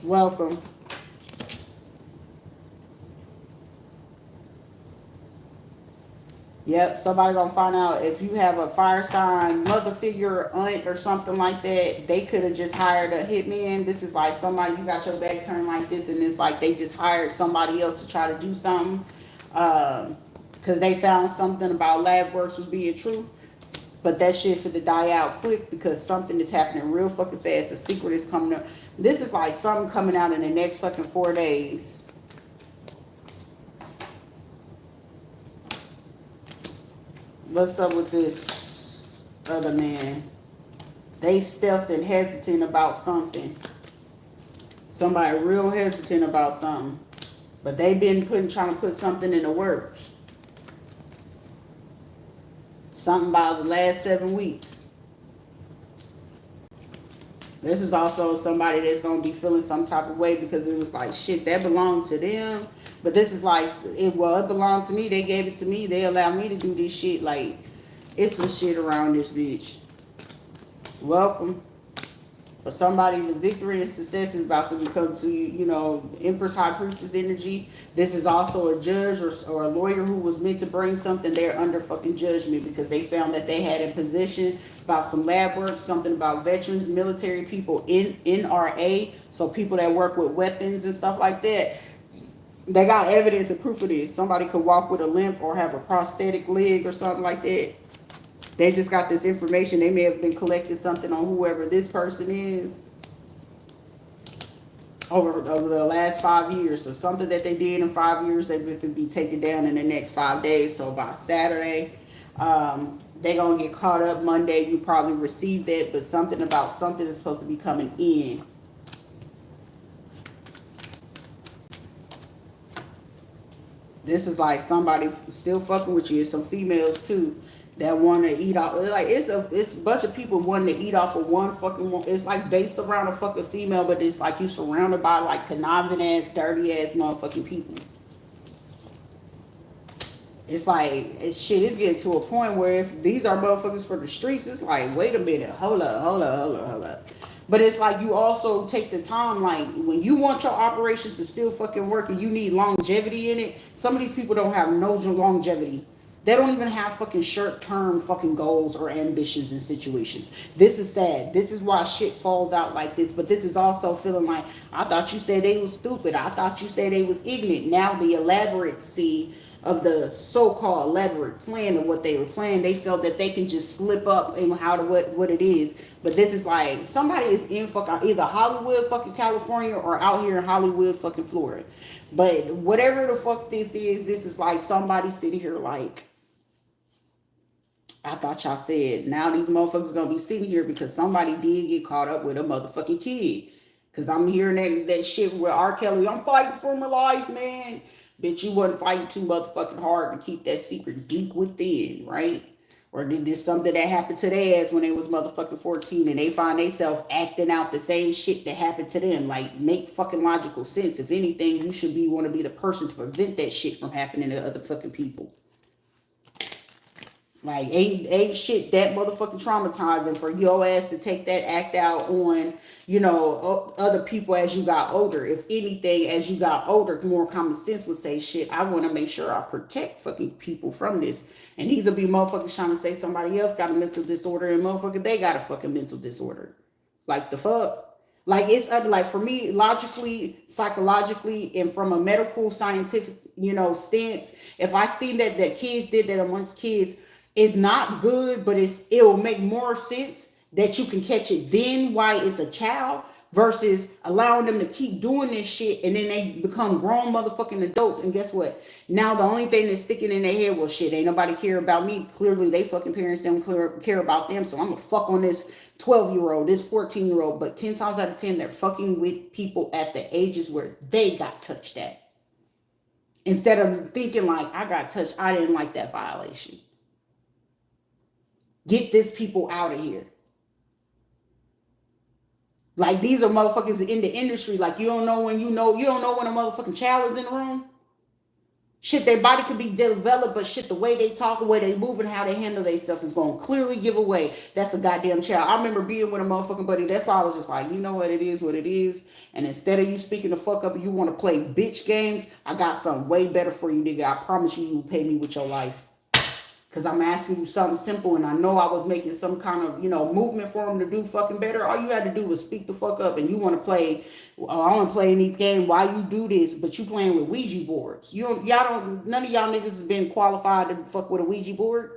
Speaker 1: Welcome. Yep, somebody gonna find out if you have a fire sign mother figure, aunt, or something like that. They could have just hired a hitman. This is like somebody, you got your back turned like this, and it's like they just hired somebody else to try to do something because they found something about lab works was being true. But that shit for to die out quick because something is happening real fucking fast. A secret is coming up. This is like something coming out in the next fucking 4 days. What's up with this other man? They stealthed and hesitant about something. Somebody real hesitant about something. But they been trying to put something in the works. Something about the last 7 weeks. This is also somebody that's going to be feeling some type of way because it was like, shit, that belonged to them. But this is like, it belongs to me. They gave it to me. They allowed me to do this shit. Like, it's some shit around this bitch. Welcome. For somebody, the victory and success is about to become to you, you know, Empress High Priestess energy. This is also a judge or a lawyer who was meant to bring something. They're under fucking judgment because they found that they had in possession about some lab work, something about veterans, military people in NRA, so people that work with weapons and stuff like that. They got evidence and proof of this. Somebody could walk with a limp or have a prosthetic leg or something like that. They just got this information. They may have been collecting something on whoever this person is over the last 5 years. So something that they did in 5 years, they could be taken down in the next 5 days. So by Saturday, they're going to get caught up. Monday, you probably receive that. But something about something is supposed to be coming in. This is like somebody still fucking with you. It's some females too that want to eat off. Like it's a bunch of people wanting to eat off of one fucking one. It's like based around a fucking female, but it's like you surrounded by like conniving ass, dirty ass motherfucking people. It's like shit. It's getting to a point where if these are motherfuckers for the streets, it's like wait a minute, hold up. But it's like you also take the time, like when you want your operations to still fucking work and you need longevity in it, some of these people don't have no longevity. They don't even have fucking short-term fucking goals or ambitions in situations. This is sad. This is why shit falls out like this. But this is also feeling like, I thought you said they was stupid. I thought you said they was ignorant. Now the elaboracy of the so-called elaborate plan of what they were planning. They felt that they can just slip up in how to what it is. But this is like somebody is in fucking either Hollywood, fucking California, or out here in Hollywood, fucking Florida. But whatever the fuck this is like somebody sitting here like, I thought y'all said now these motherfuckers gonna be sitting here because somebody did get caught up with a motherfucking kid. Cause I'm hearing that shit with R. Kelly. I'm fighting for my life, man. Bitch, you wasn't fighting too motherfucking hard to keep that secret deep within, right? Or did this something that happened to their ass when they was motherfucking 14 and they find themselves acting out the same shit that happened to them? Like, make fucking logical sense. If anything, you should want to be the person to prevent that shit from happening to other fucking people. Like, ain't shit that motherfucking traumatizing for your ass to take that act out on, other people as you got older. If anything, as you got older, more common sense would say, shit, I want to make sure I protect fucking people from this. And these will be motherfuckers trying to say somebody else got a mental disorder and motherfucker, they got a fucking mental disorder. Like, the fuck? Like, it's like, for me, logically, psychologically, and from a medical, scientific, stance, if I see that kids did that amongst kids, it's not good, but it'll make more sense that you can catch it then while it's a child versus allowing them to keep doing this shit and then they become grown motherfucking adults. And guess what? Now the only thing that's sticking in their head, well, shit, ain't nobody care about me. Clearly, they fucking parents don't care about them, so I'm gonna fuck on this 12-year-old, this 14-year-old. But 10 times out of 10, they're fucking with people at the ages where they got touched at. Instead of thinking like, I got touched, I didn't like that violation. Get this people out of here. Like, these are motherfuckers in the industry. Like, you don't know when you don't know when a motherfucking child is in the room. Shit, their body could be developed, but shit, the way they talk, the way they move, and how they handle themselves is going to clearly give away that's a goddamn child. I remember being with a motherfucking buddy. That's why I was just like, you know what, it is what it is. And instead of you speaking the fuck up and you want to play bitch games, I got something way better for you, nigga. I promise you will pay me with your life. Because I'm asking you something simple, and I know I was making some kind of, movement for them to do fucking better. All you had to do was speak the fuck up, and you want to play, I want to play in these games. Why you do this, but you playing with Ouija boards. None of y'all niggas has been qualified to fuck with a Ouija board.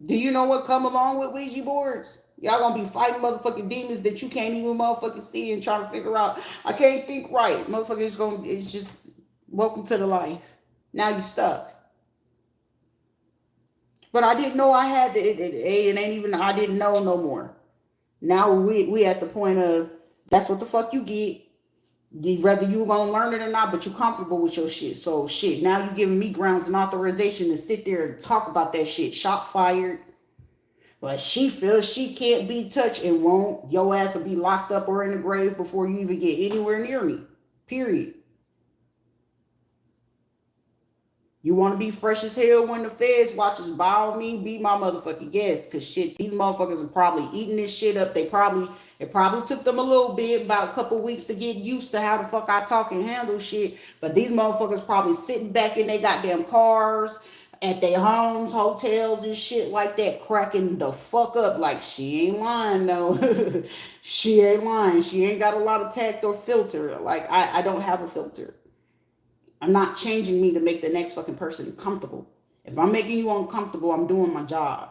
Speaker 1: Do you know what come along with Ouija boards? Y'all gonna be fighting motherfucking demons that you can't even motherfucking see and trying to figure out, I can't think right. Motherfuckers it's just, welcome to the life. Now you stuck. But I didn't know I had it ain't even, I didn't know no more. Now we at the point of, that's what the fuck you get. Whether you gonna learn it or not, but you comfortable with your shit. So shit, now you giving me grounds and authorization to sit there and talk about that shit. Shot fired. But she feels she can't be touched and won't. Your ass will be locked up or in the grave before you even get anywhere near me. Period. You want to be fresh as hell when the feds watches bile me? Be my motherfucking guest. Because shit, these motherfuckers are probably eating this shit up. It probably took them a little bit, about a couple weeks to get used to how the fuck I talk and handle shit. But these motherfuckers probably sitting back in their goddamn cars, at their homes, hotels and shit like that, cracking the fuck up like, she ain't lying though. She ain't lying. She ain't got a lot of tact or filter. Like, I don't have a filter. I'm not changing me to make the next fucking person comfortable. If I'm making you uncomfortable, I'm doing my job.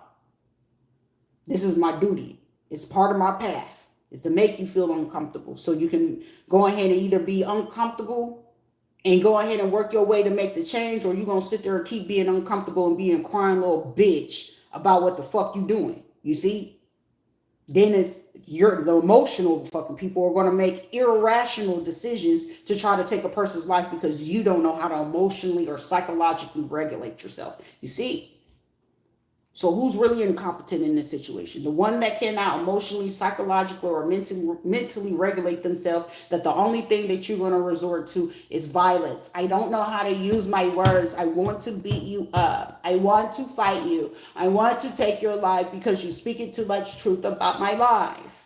Speaker 1: This is my duty. It's part of my path. It's to make you feel uncomfortable. So you can go ahead and either be uncomfortable and go ahead and work your way to make the change, or you're going to sit there and keep being uncomfortable and being a crying little bitch about what the fuck you doing. You see? Then if the emotional fucking people are going to make irrational decisions to try to take a person's life because you don't know how to emotionally or psychologically regulate yourself. You see? So who's really incompetent in this situation? The one that cannot emotionally, psychologically, or mentally regulate themselves, that the only thing that you're going to resort to is violence. I don't know how to use my words. I want to beat you up. I want to fight you. I want to take your life because you're speaking too much truth about my life.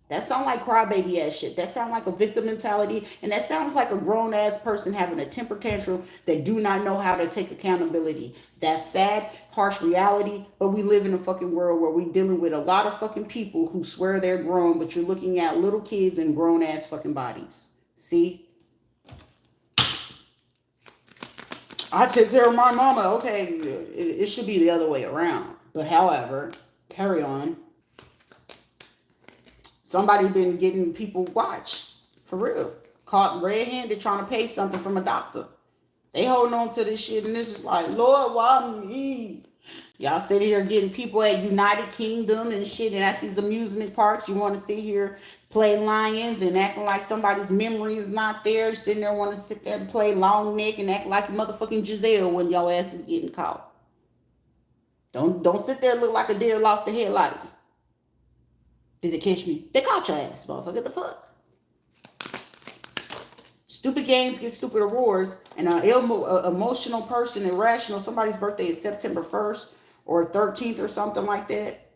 Speaker 1: That sounds like crybaby ass shit. That sounds like a victim mentality. And that sounds like a grown ass person having a temper tantrum that do not know how to take accountability. That's sad, harsh reality. But we live in a fucking world where we're dealing with a lot of fucking people who swear they're grown, but you're looking at little kids in grown ass fucking bodies. See? I took care of my mama. Okay, it should be the other way around. But however, carry on. Somebody been getting people watched. For real. Caught red-handed trying to pay something from a doctor. They holding on to this shit and it's just like, Lord, why me? Y'all sitting here getting people at United Kingdom and shit and at these amusement parks. You want to sit here, play lions and acting like somebody's memory is not there. Sitting there want to sit there and play long neck and act like motherfucking Giselle when your ass is getting caught. Don't sit there and look like a deer lost the headlights. Did they catch me? They caught your ass, motherfucker. The fuck? Stupid games get stupid awards, and an emotional person, irrational, somebody's birthday is September 1st or 13th or something like that.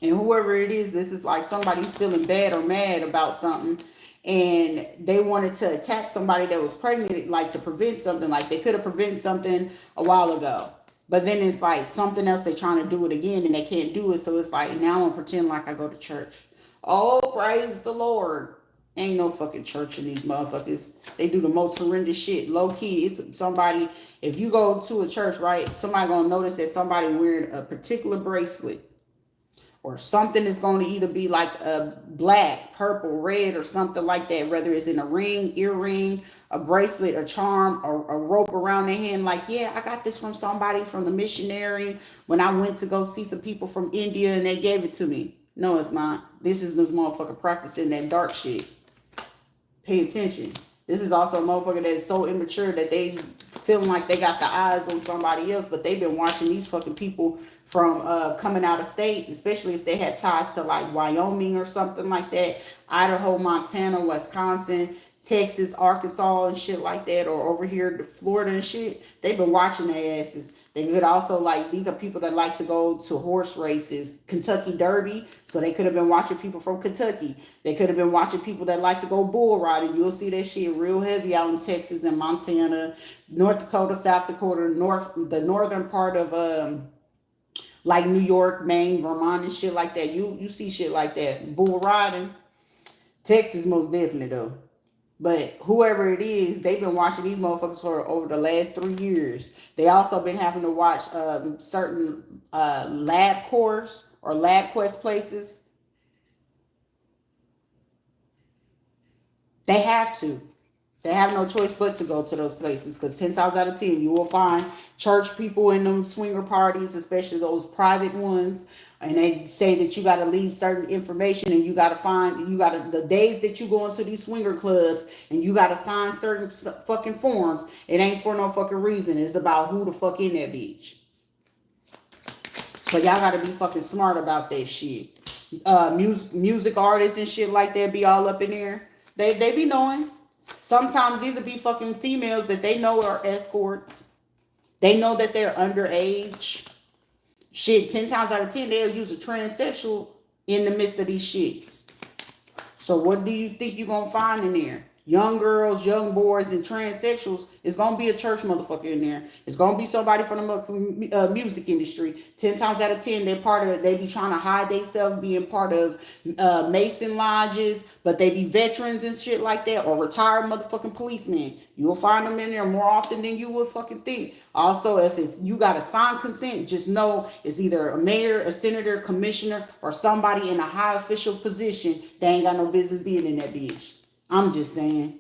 Speaker 1: And whoever it is, this is like somebody feeling bad or mad about something, and they wanted to attack somebody that was pregnant, like to prevent something, like they could have prevented something a while ago. But then it's like something else, they're trying to do it again and they can't do it. So it's like, now I'm going to pretend like I go to church. Oh, praise the Lord. Ain't no fucking church in these motherfuckers. They do the most horrendous shit. Low key, it's somebody, if you go to a church, right, somebody going to notice that somebody wearing a particular bracelet or something is going to either be like a black, purple, red, or something like that, whether it's in a ring, earring, a bracelet, a charm, or a rope around their hand. Like, yeah, I got this from somebody from the missionary when I went to go see some people from India and they gave it to me. No, it's not. This is this motherfucker practicing that dark shit. Pay attention. This is also a motherfucker that's so immature that they feeling like they got the eyes on somebody else, but they've been watching these fucking people from coming out of state, especially if they had ties to like Wyoming or something like that, Idaho, Montana, Wisconsin, Texas, Arkansas, and shit like that, or over here to Florida and shit. They've been watching their asses. They could also, like, these are people that like to go to horse races, Kentucky Derby. So they could have been watching people from Kentucky. They could have been watching people that like to go bull riding. You'll see that shit real heavy out in Texas and Montana, North Dakota, South Dakota, the northern part of like New York, Maine, Vermont, and shit like that. You see shit like that. Bull riding. Texas most definitely though. But whoever it is, they've been watching these motherfuckers for over the last 3 years. They also been having to watch certain lab course or lab quest places. They have to. They have no choice but to go to those places because 10 times out of 10, you will find church people in them swinger parties, especially those private ones. And they say that you got to leave certain information and you got to find, the days that you go into these swinger clubs and you got to sign certain fucking forms. It ain't for no fucking reason. It's about who the fuck in that bitch. So y'all got to be fucking smart about that shit. Music artists and shit like that be all up in there. They be knowing. Sometimes these will be fucking females that they know are escorts. They know that they're underage. Shit, 10 times out of 10, they'll use a transsexual in the midst of these shits. So what do you think you're going to find in there? Young girls, young boys, and transsexuals. It's going to be a church motherfucker in there. It's going to be somebody from the music industry. 10 times out of 10, they're part of it. They be trying to hide themselves being part of Mason lodges, but they be veterans and shit like that, or retired motherfucking policemen. You will find them in there more often than you would fucking think. Also, if it's you got to sign consent, just know it's either a mayor, a senator, commissioner, or somebody in a high official position. They ain't got no business being in that bitch. I'm just saying.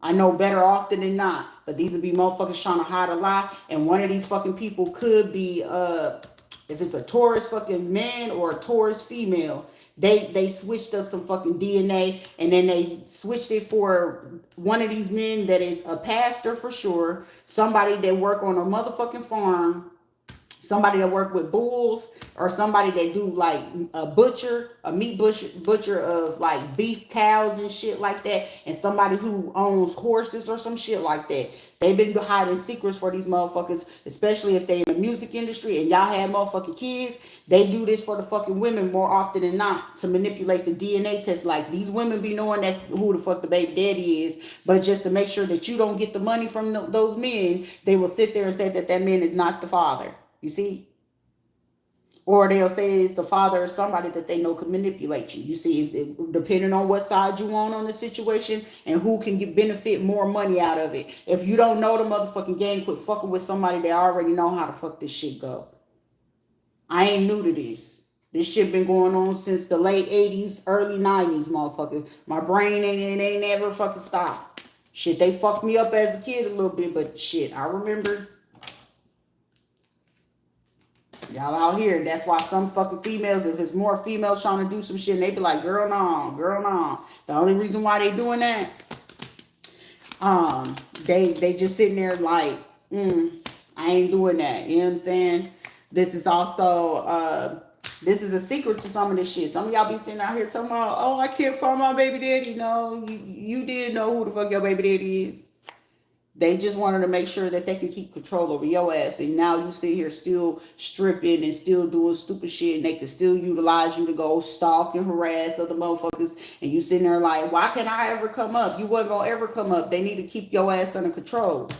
Speaker 1: I know better often than not. But these would be motherfuckers trying to hide a lie. And one of these fucking people could be, if it's a Taurus fucking man or a Taurus female, they switched up some fucking DNA. And then they switched it for one of these men that is a pastor for sure. Somebody that work on a motherfucking farm. Somebody that work with bulls, or somebody that do like a meat butcher of like beef cows and shit like that, and somebody who owns horses or some shit like that. They've been hiding secrets for these motherfuckers, especially if they in the music industry and y'all have motherfucking kids. They do this for the fucking women more often than not to manipulate the DNA test. Like these women be knowing that's who the fuck the baby daddy is, but just to make sure that you don't get the money from those men, they will sit there and say that that man is not the father. You see? Or they'll say it's the father or somebody that they know can manipulate you. You see, it's depending on what side you on the situation and who can get benefit more money out of it. If you don't know the motherfucking game, quit fucking with somebody that already know how to fuck this shit go. I ain't new to this. This shit been going on since the late 80s, early 90s, motherfucker. My brain ain't never fucking stopped. Shit, they fucked me up as a kid a little bit, but shit, I remember. Y'all out here. That's why some fucking females, if it's more females trying to do some shit, they be like, girl, no, girl, no. The only reason why they doing that, they just sitting there like, I ain't doing that. You know what I'm saying? This is also, this is a secret to some of this shit. Some of y'all be sitting out here talking about, oh, I can't find my baby daddy. No, you didn't know who the fuck your baby daddy is. They just wanted to make sure that they can keep control over your ass. And now you sit here still stripping and still doing stupid shit. And they can still utilize you to go stalk and harass other motherfuckers. And you sitting there like, why can't I ever come up? You wasn't going to ever come up. They need to keep your ass under control.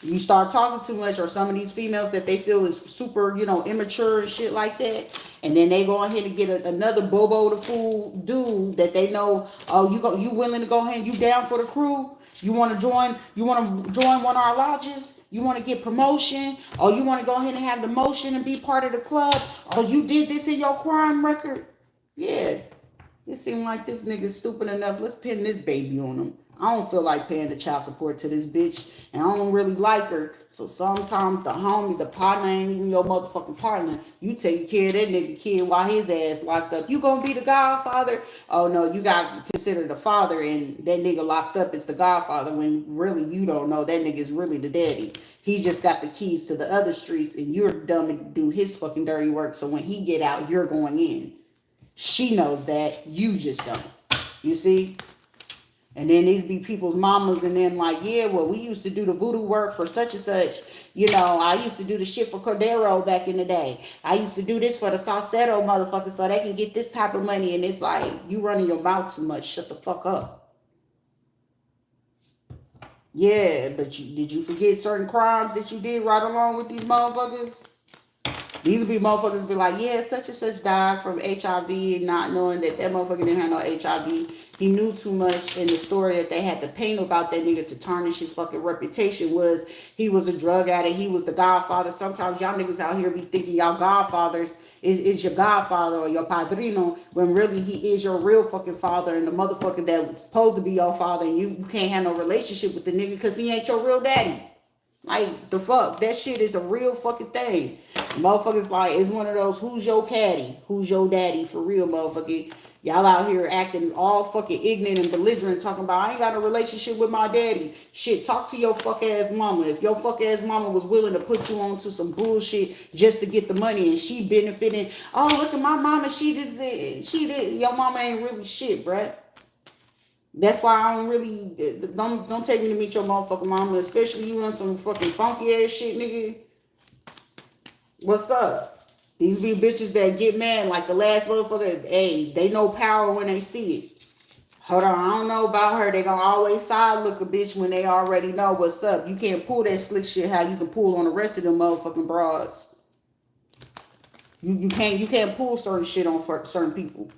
Speaker 1: You start talking too much, or some of these females that they feel is super, immature and shit like that. And then they go ahead and get another bobo the fool dude that they know, oh, you willing to go ahead and you down for the crew? You want to join one of our lodges? You want to get promotion? Or you want to go ahead and have the motion and be part of the club? Or you did this in your crime record? Yeah. It seemed like this nigga's stupid enough. Let's pin this baby on him. I don't feel like paying the child support to this bitch. And I don't really like her. So sometimes the homie, the partner ain't even your motherfucking partner. You take care of that nigga kid while his ass locked up. You gonna be the godfather? Oh no, you got to consider the father, and that nigga locked up is the godfather, when really you don't know that nigga is really the daddy. He just got the keys to the other streets, and you're dumb to do his fucking dirty work. So when he get out, you're going in. She knows that. You just don't. You see? And then these be people's mamas, and then like, yeah, well, we used to do the voodoo work for such and such. I used to do the shit for Cordero back in the day. I used to do this for the Salcedo motherfuckers so they can get this type of money. And it's like, you running your mouth too much. Shut the fuck up. Yeah, but did you forget certain crimes that you did right along with these motherfuckers? These be motherfuckers be like, yeah, such and such died from HIV, not knowing that motherfucker didn't have no HIV. He knew too much, and the story that they had to paint about that nigga to tarnish his fucking reputation was he was a drug addict, he was the godfather. Sometimes y'all niggas out here be thinking y'all godfathers is your godfather or your padrino, when really he is your real fucking father, and the motherfucker that was supposed to be your father, and you can't have no relationship with the nigga because he ain't your real daddy. Like, the fuck? That shit is a real fucking thing. Motherfuckers like, it's one of those, who's your caddy? Who's your daddy? For real, motherfucker. Y'all out here acting all fucking ignorant and belligerent, talking about, I ain't got a relationship with my daddy. Shit, talk to your fuck ass mama. If your fuck ass mama was willing to put you on to some bullshit just to get the money, and she benefiting, oh, look at my mama, she did. Your mama ain't really shit, bruh. That's why I don't really, don't take me to meet your motherfucking mama, especially you on some fucking funky ass shit, nigga. What's up? These be bitches that get mad like the last motherfucker. Hey, they know power when they see it. Hold on, I don't know about her. They gonna always side look a bitch when they already know what's up. You can't pull that slick shit how you can pull on the rest of them motherfucking broads. You can't pull certain shit on certain people.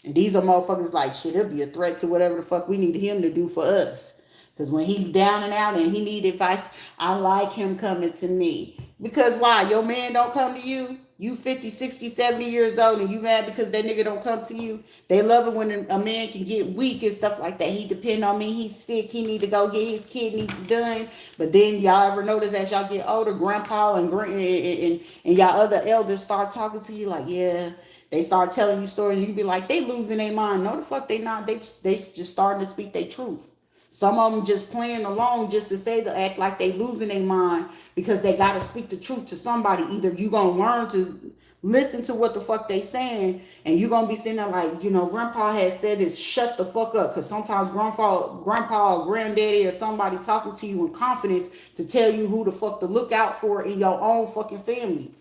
Speaker 1: And these are motherfuckers like, shit, it'll be a threat to whatever the fuck we need him to do for us. Because when he down and out and he need advice, I like him coming to me. Because why? Your man don't come to you? You 50, 60, 70 years old and you mad because that nigga don't come to you? They love it when a man can get weak and stuff like that. He depend on me. He's sick. He need to go get his kidneys done. But then y'all ever notice as y'all get older, grandpa and y'all other elders start talking to you like, yeah. They start telling you stories, and you be like, they losing their mind. No, the fuck they not. They just starting to speak their truth. Some of them just playing along just to say, to act like they losing their mind because they got to speak the truth to somebody. Either you going to learn to listen to what the fuck they saying, and you going to be sitting there like, grandpa had said this, shut the fuck up. Because sometimes grandpa or granddaddy or somebody talking to you in confidence to tell you who the fuck to look out for in your own fucking family.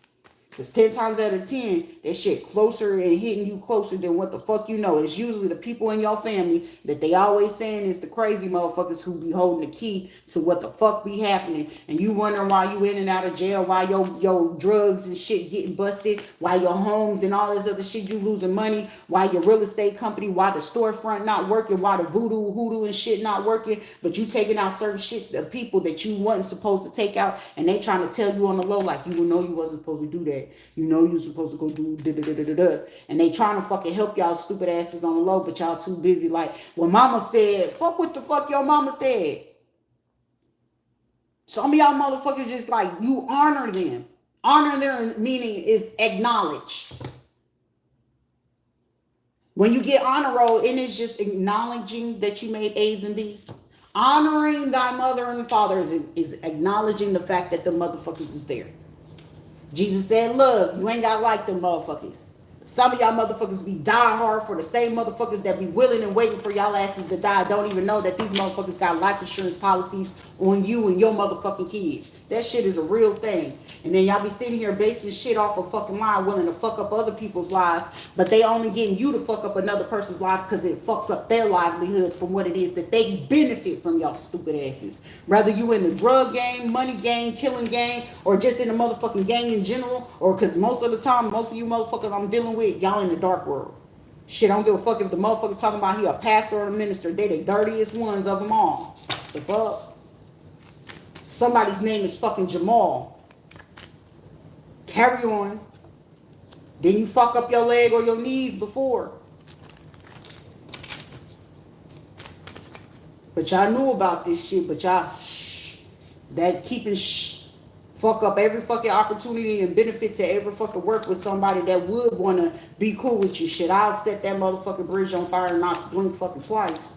Speaker 1: Because 10 times out of 10, that shit closer and hitting you closer than what the fuck you know. It's usually the people in your family that they always saying is the crazy motherfuckers who be holding the key to what the fuck be happening. And you wondering why you in and out of jail, why your drugs and shit getting busted, why your homes and all this other shit you losing money, why your real estate company, why the storefront not working, why the voodoo, hoodoo and shit not working, but you taking out certain shits of people that you wasn't supposed to take out, and they trying to tell you on the low like you know you wasn't supposed to do that. You know you're supposed to go do da-da-da-da-da. And they trying to fucking help y'all stupid asses on the low, but y'all too busy like, well, mama said, fuck what the fuck your mama said. Some of y'all motherfuckers just like, you honor them. Honor them meaning is acknowledge. When you get honor roll, and it's just acknowledging that you made A's and B's. Honoring thy mother and father is acknowledging the fact that the motherfuckers is there. Jesus said, look, you ain't gotta like them motherfuckers. Some of y'all motherfuckers be die hard for the same motherfuckers that be willing and waiting for y'all asses to die. Don't even know that these motherfuckers got life insurance policies on you and your motherfucking kids. That shit is a real thing. And then y'all be sitting here basing shit off of fucking lie, willing to fuck up other people's lives, but they only getting you to fuck up another person's life because it fucks up their livelihood from what it is that they benefit from, y'all stupid asses. Whether you in the drug game, money game, killing game, or just in the motherfucking gang in general, or because most of the time, most of you motherfuckers I'm dealing with, y'all in the dark world. Shit, I don't give a fuck if the motherfucker talking about he a pastor or a minister. They the dirtiest ones of them all. The fuck? Somebody's name is fucking Jamal. Carry on. Then you fuck up your leg or your knees before. But y'all knew about this shit, but y'all that keeping fuck up every fucking opportunity and benefit to ever fucking work with somebody that would want to be cool with you. Shit, I'll set that motherfucking bridge on fire and not blink fucking twice.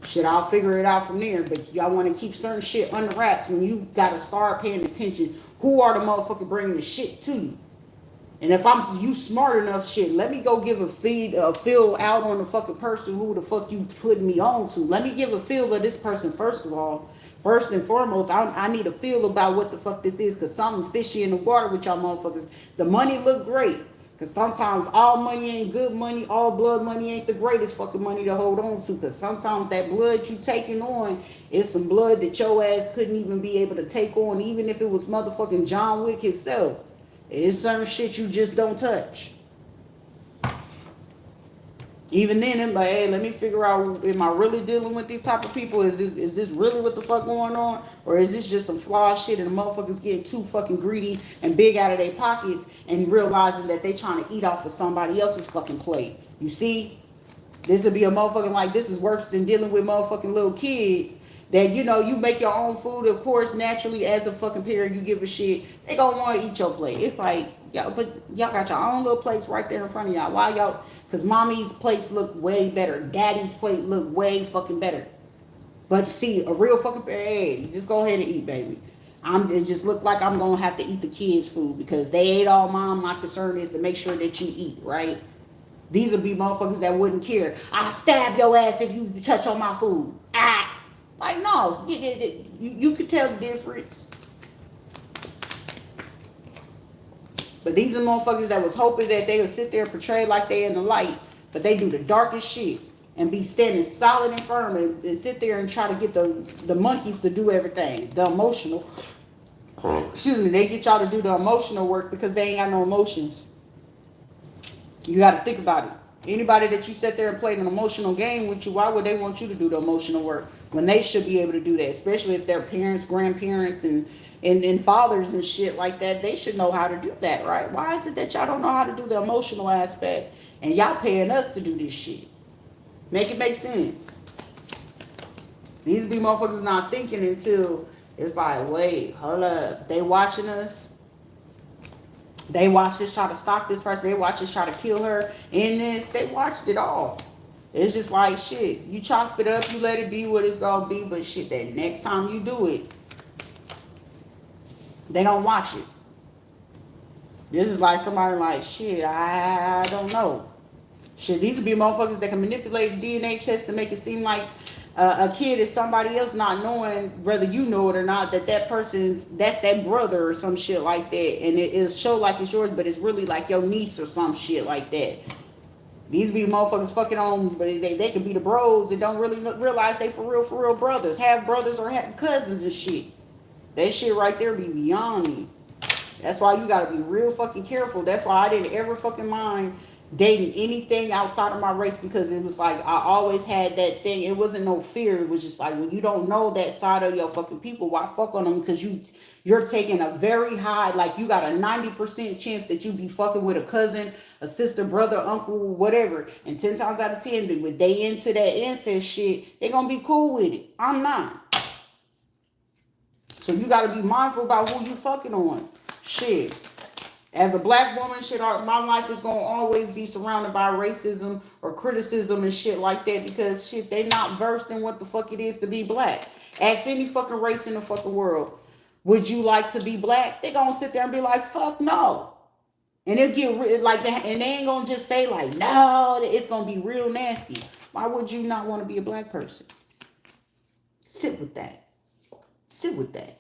Speaker 1: Shit, I'll figure it out from there. But y'all want to keep certain shit under wraps when you got to start paying attention. Who are the motherfucker bringing the shit to you? And if you smart enough, shit, let me go give a feel out on the fucking person who the fuck you putting me on to. Let me give a feel of this person first of all. First and foremost, I need a feel about what the fuck this is, because something fishy in the water with y'all motherfuckers. The money look great. Because sometimes all money ain't good money. All blood money ain't the greatest fucking money to hold on to. Because sometimes that blood you taking on is some blood that your ass couldn't even be able to take on. Even if it was motherfucking John Wick himself. It's certain shit you just don't touch. Even then, I'm like, hey, let me figure out, am I really dealing with these type of people? Is this really what the fuck going on? Or is this just some flawed shit and the motherfuckers getting too fucking greedy and big out of their pockets and realizing that they trying to eat off of somebody else's fucking plate? You see? This would be a motherfucking like, this is worse than dealing with motherfucking little kids that, you know, you make your own food, of course, naturally, as a fucking parent, you give a shit. They gonna want to eat your plate. It's like, y'all, but y'all got your own little plates right there in front of y'all. Why y'all? Because mommy's plates look way better. Daddy's plate look way fucking better. But see, a real fucking, hey, just go ahead and eat, baby. It just look like I'm going to have to eat the kids' food because they ate all mine. My concern is to make sure that you eat, right? These would be motherfuckers that wouldn't care. I'll stab your ass if you touch on my food. Ah! Like, no. You could tell the difference. But these are motherfuckers that was hoping that they would sit there and portray like they in the light. But they do the darkest shit. And be standing solid and firm and sit there and try to get the monkeys to do everything. The emotional. Excuse me. They get y'all to do the emotional work because they ain't got no emotions. You got to think about it. Anybody that you sit there and played an emotional game with you, why would they want you to do the emotional work? When they should be able to do that. Especially if they're parents, grandparents, and fathers and shit like that. They should know how to do that, right? Why is it that y'all don't know how to do the emotional aspect? And y'all paying us to do this shit. Make it make sense. These be motherfuckers not thinking until it's like, wait, hold up. They watching us. They watched us try to stalk this person. They watched us try to kill her. And then they watched it all. It's just like, shit. You chop it up. You let it be what it's going to be. But shit, that next time you do it, they don't watch it. This is like somebody like, shit, I don't know. Shit, these would be motherfuckers that can manipulate the DNA test to make it seem like A kid is somebody else not knowing, whether you know it or not, that person's, that's that brother or some shit like that. And it'll show like it's yours, but it's really like your niece or some shit like that. These be motherfuckers fucking on, but they could be the bros and don't really realize they for real brothers. Have brothers or have cousins and shit. That shit right there be beyond me. That's why you gotta be real fucking careful. That's why I didn't ever fucking mind dating anything outside of my race, because it was like I always had that thing. It wasn't no fear. It was just like, when you don't know that side of your fucking people, why fuck on them? Because you're taking a very high, like you got a 90% chance that you be fucking with a cousin, a sister, brother, uncle, whatever. And 10 times out of 10, if they into that incest shit, they gonna be cool with it. I'm not. So you gotta be mindful about who you fucking on. Shit. As a black woman, shit, my life is gonna always be surrounded by racism or criticism and shit like that, because shit, they not versed in what the fuck it is to be black. Ask any fucking race in the fucking world, would you like to be black? They gonna sit there and be like, fuck no. And it'll get like that, and they ain't gonna just say like, no, it's gonna be real nasty. Why would you not want to be a black person? Sit with that. Sit with that.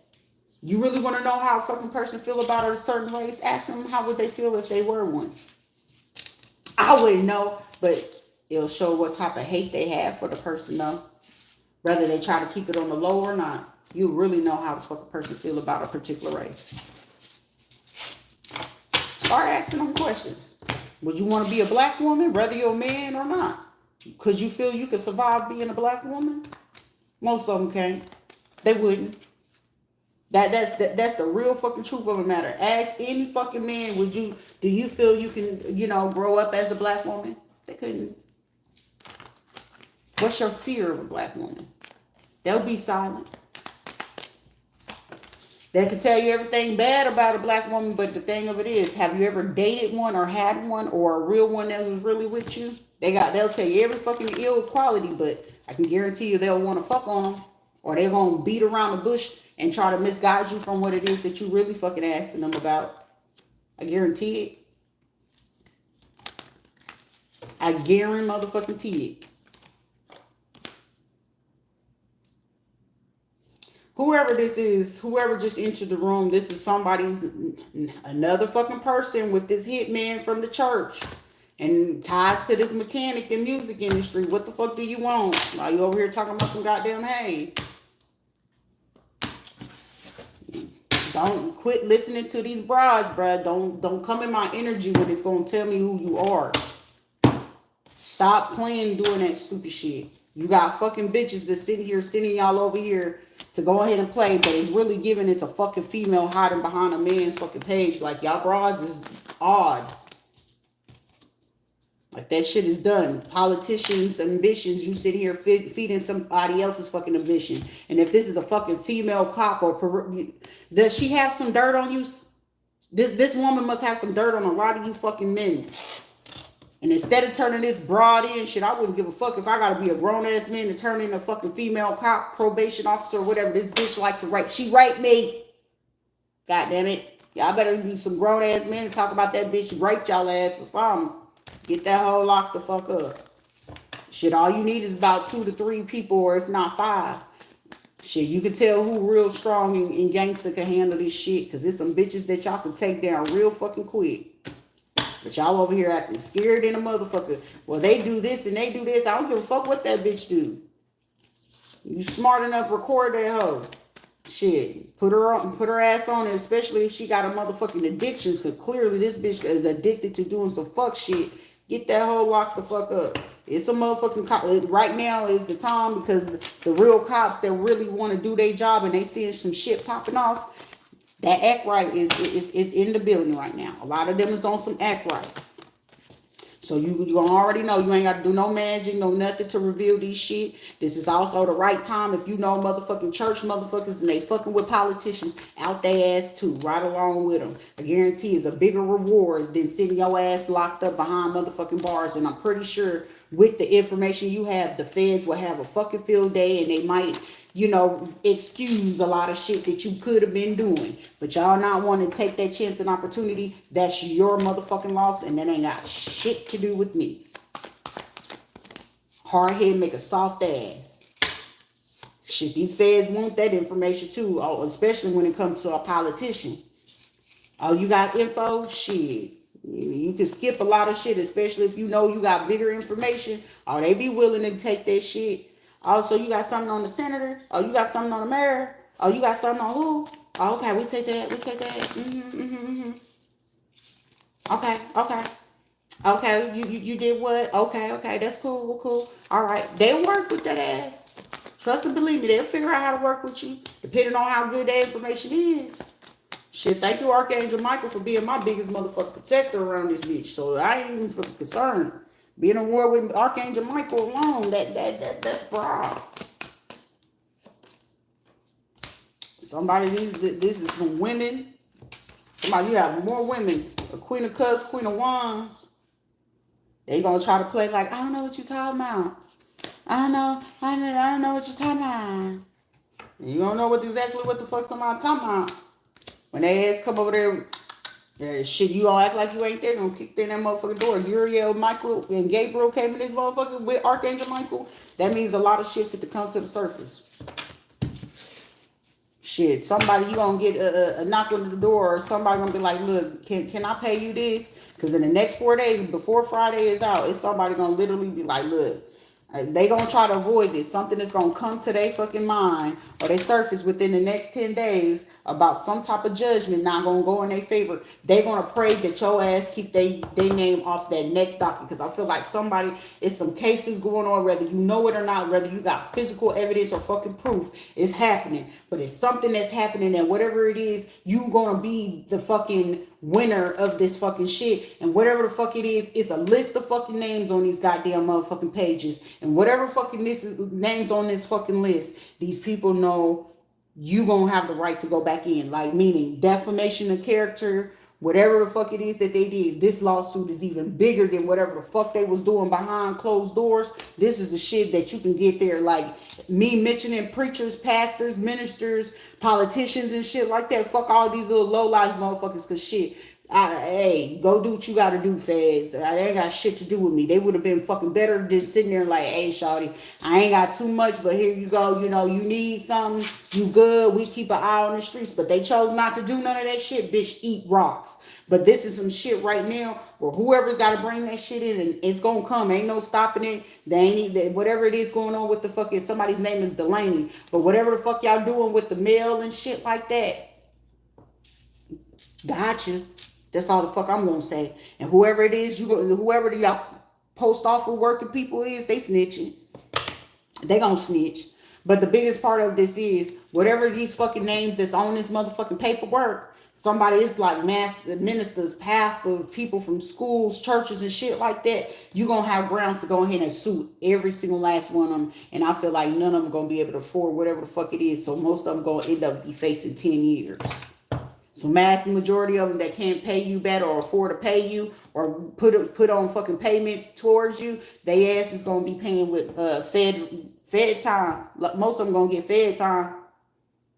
Speaker 1: You really want to know how a fucking person feel about a certain race? Ask them how would they feel if they were one. I wouldn't know, but it'll show what type of hate they have for the person though. Whether they try to keep it on the low or not. You really know how the fuck a person feel about a particular race. Start asking them questions. Would you want to be a black woman, whether you're a man or not? Could you feel you could survive being a black woman? Most of them can't. They wouldn't. That's the real fucking truth of the matter. Ask any fucking man, do you feel you can, grow up as a black woman? They couldn't. What's your fear of a black woman? They'll be silent. They can tell you everything bad about a black woman, but the thing of it is, have you ever dated one or had one or a real one that was really with you? They'll tell you every fucking ill quality, but I can guarantee you they'll want to fuck on them, or they're gonna beat around the bush and try to misguide you from what it is that you really fucking asking them about. I guarantee it. I guarantee it. Whoever this is, whoever just entered the room, this is another fucking person with this hitman from the church and ties to this mechanic and music industry. What the fuck do you want? Are you over here talking about some goddamn hay? Don't quit listening to these brides, bruh. Don't come in my energy when it's gonna tell me who you are. Stop playing doing that stupid shit. You got fucking bitches that sit here sending y'all over here to go ahead and play, but it's really giving it's a fucking female hiding behind a man's fucking page. Like, y'all broads is odd. Like, that shit is done. Politicians' ambitions, you sit here feeding somebody else's fucking ambition. And if this is a fucking female cop does she have some dirt on you? This woman must have some dirt on a lot of you fucking men. And instead of turning this broad in, shit, I wouldn't give a fuck if I gotta be a grown-ass man to turn in a fucking female cop, probation officer, or whatever. This bitch like to rape. She raped me. God damn it. Y'all better be some grown-ass men and talk about that bitch raped y'all ass or something. Get that hoe locked the fuck up. Shit, all you need is about 2 to 3 people, or if not 5. Shit, you can tell who real strong and gangster can handle this shit, because there's some bitches that y'all can take down real fucking quick. But y'all over here acting scared in a motherfucker. Well, they do this and they do this. I don't give a fuck what that bitch do. You smart enough, record that hoe. Shit, put her ass on it, especially if she got a motherfucking addiction, because clearly this bitch is addicted to doing some fuck shit. Get that hoe locked the fuck up. It's a motherfucking cop. Right now is the time, because the real cops that really want to do their job and they seeing some shit popping off, that act right is in the building right now. A lot of them is on some act right. So you already know you ain't got to do no magic, no nothing to reveal these shit. This is also the right time if you know motherfucking church motherfuckers and they fucking with politicians, out their ass too, right along with them. I guarantee it's a bigger reward than sitting your ass locked up behind motherfucking bars. And I'm pretty sure with the information you have, the feds will have a fucking field day and they might, excuse a lot of shit that you could have been doing. But y'all not want to take that chance and opportunity. That's your motherfucking loss, and that ain't got shit to do with me. Hard head make a soft ass. shit, these feds want that information too, especially when it comes to a politician. Oh, you got info? Shit. You can skip a lot of shit, especially if you know you got bigger information. Oh, they be willing to take that shit. Also, you got something on the senator? Oh, you got something on the mayor? Oh, you got something on who? Oh, okay, we take that. We take that. Okay, okay. Okay, you did what? Okay, that's cool. All right, they'll work with that ass. Trust and believe me, they'll figure out how to work with you, depending on how good that information is. Shit, thank you, Archangel Michael, for being my biggest motherfucking protector around this bitch. So I ain't even fucking concerned. Being in war with Archangel Michael alone, that's broad. Somebody, this is some women. Somebody, you have more women. A Queen of Cups, Queen of Wands. They gonna try to play like, I don't know what you're talking about. I don't know what you're talking about. You don't know exactly what the fuck somebody talking about. When they ass come over there, shit, you all act like you ain't there, gonna kick in that motherfucking door. Uriel, Michael, and Gabriel came in this motherfucker with Archangel Michael. That means a lot of shit fit to come to the surface. Shit, somebody, you gonna get a knock on the door, or somebody gonna be like, look, can I pay you this? Because in the next 4 days, before Friday is out, it's somebody gonna literally be like, look, they gonna try to avoid this. Something that's gonna come to their fucking mind or they surface within the next 10 days about some type of judgment not gonna go in their favor. They gonna pray that your ass keep they name off that next docket. Because I feel like somebody, it's some cases going on, whether you know it or not, whether you got physical evidence or fucking proof, it's happening. But it's something that's happening, and whatever it is, you gonna be the fucking winner of this fucking shit. And whatever the fuck it is, it's a list of fucking names on these goddamn motherfucking pages. And whatever fucking this is, names on this fucking list, these people know you gonna have the right to go back in. Like, meaning defamation of character, whatever the fuck it is that they did. This lawsuit is even bigger than whatever the fuck they was doing behind closed doors. This is the shit that you can get there. Like me mentioning preachers, pastors, ministers, politicians and shit like that. Fuck all these little low life motherfuckers, cause shit, hey, go do what you gotta do, feds. They ain't got shit to do with me. They would have been fucking better just sitting there like, hey, shawty, I ain't got too much, but here you go. You know, you need something, you good. We keep an eye on the streets. But they chose not to do none of that shit. Bitch, eat rocks. But this is some shit right now where whoever got to bring that shit in, and it's going to come. Ain't no stopping it. They ain't, whatever it is going on with the fucking, somebody's name is Delaney. But whatever the fuck y'all doing with the mail and shit like that, gotcha. That's all the fuck I'm going to say. And whoever it is, whoever y'all post office working people is, they snitching. They going to snitch. But the biggest part of this is, whatever these fucking names that's on this motherfucking paperwork, somebody is like ministers, pastors, people from schools, churches and shit like that, you going to have grounds to go ahead and sue every single last one of them. And I feel like none of them going to be able to afford whatever the fuck it is. So most of them going to end up be facing 10 years. So mass majority of them that can't pay you better or afford to pay you or put on fucking payments towards you, they ass is going to be paying with fed time. Most of them going to get fed time.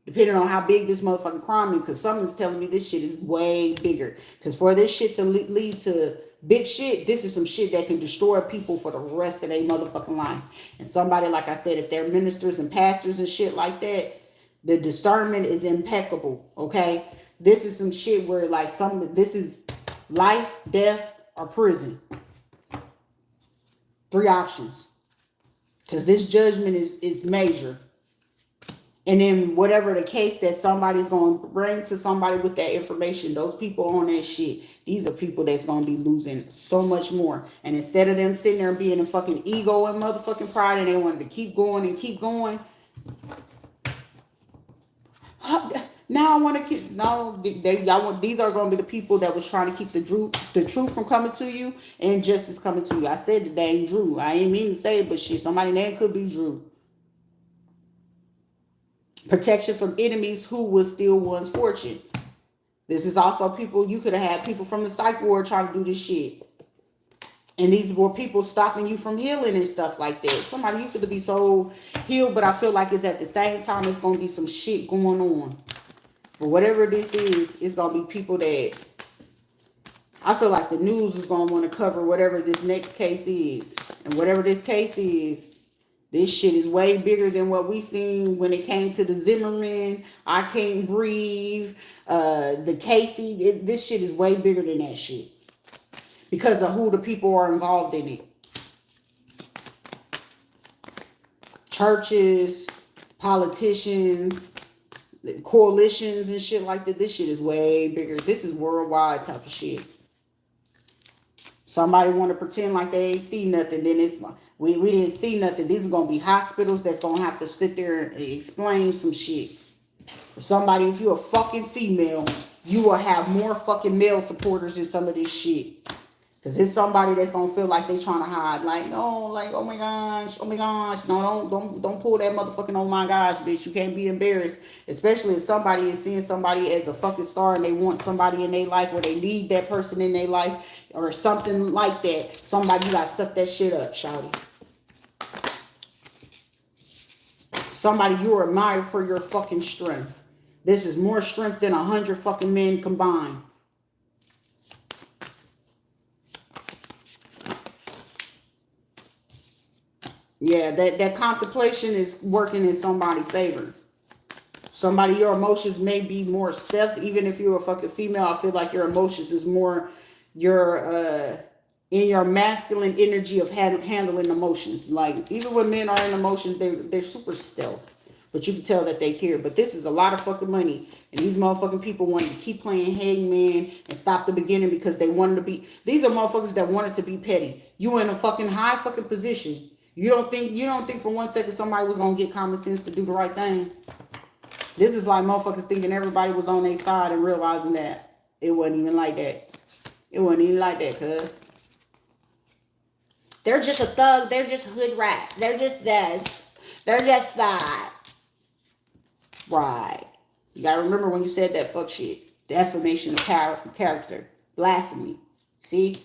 Speaker 1: Depending on how big this motherfucking crime is, because something's telling me this shit is way bigger. Because for this shit to lead to big shit, this is some shit that can destroy people for the rest of their motherfucking life. And somebody, like I said, if they're ministers and pastors and shit like that, the discernment is impeccable, okay? This is some shit where like this is life, death, or prison. 3 options. Because this judgment is major. And then whatever the case that somebody's going to bring to somebody with that information, those people on that shit, these are people that's going to be losing so much more. And instead of them sitting there and being a fucking ego and motherfucking pride and they wanted to keep going and keep going. Now I want to keep, no, these are going to be the people that was trying to keep the truth from coming to you and justice coming to you. I said the name Drew. I ain't mean to say it, but shit, somebody's name could be Drew. Protection from enemies who will steal one's fortune. This is also people, you could have had people from the psych ward trying to do this shit. And these were people stopping you from healing and stuff like that. Somebody, you feel to be so healed, but I feel like it's at the same time, it's going to be some shit going on. But whatever this is, it's going to be people that, I feel like the news is going to want to cover whatever this next case is. And whatever this case is, This shit is way bigger than what we seen when it came to the Zimmerman, I Can't Breathe, the Casey. This shit is way bigger than that shit because of who the people are involved in it. Churches, politicians, coalitions and shit like that. This shit is way bigger. This is worldwide type of shit. Somebody want to pretend like they ain't see nothing, then it's we didn't see nothing. These are gonna be hospitals that's gonna have to sit there and explain some shit. For somebody, if you're a fucking female, you will have more fucking male supporters in some of this shit. Cause it's somebody that's gonna feel like they trying to hide, like no, like oh my gosh, no, don't pull that motherfucking oh my gosh, bitch. You can't be embarrassed, especially if somebody is seeing somebody as a fucking star and they want somebody in their life or they need that person in their life or something like that. Somebody, you gotta suck that shit up, shawty. Somebody you admire for your fucking strength. This is more strength than 100 fucking men combined. Yeah, that contemplation is working in somebody's favor. Somebody, your emotions may be more stealth. Even if you're a fucking female, I feel like your emotions is more your in your masculine energy of handling emotions. Like even when men are in emotions, they're super stealth, but you can tell that they care. But this is a lot of fucking money, and these motherfucking people wanted to keep playing hangman and stop the beginning because they wanted to be. These are motherfuckers that wanted to be petty. You in a fucking high fucking position. You don't think for 1 second somebody was gonna get common sense to do the right thing. This is like motherfuckers thinking everybody was on their side and realizing that it wasn't even like that. It wasn't even like that, cuz. They're just a thug. They're just hood rat. They're just this. They're just that. Right. You gotta remember when you said that fuck shit. Defamation of character. Blasphemy. See?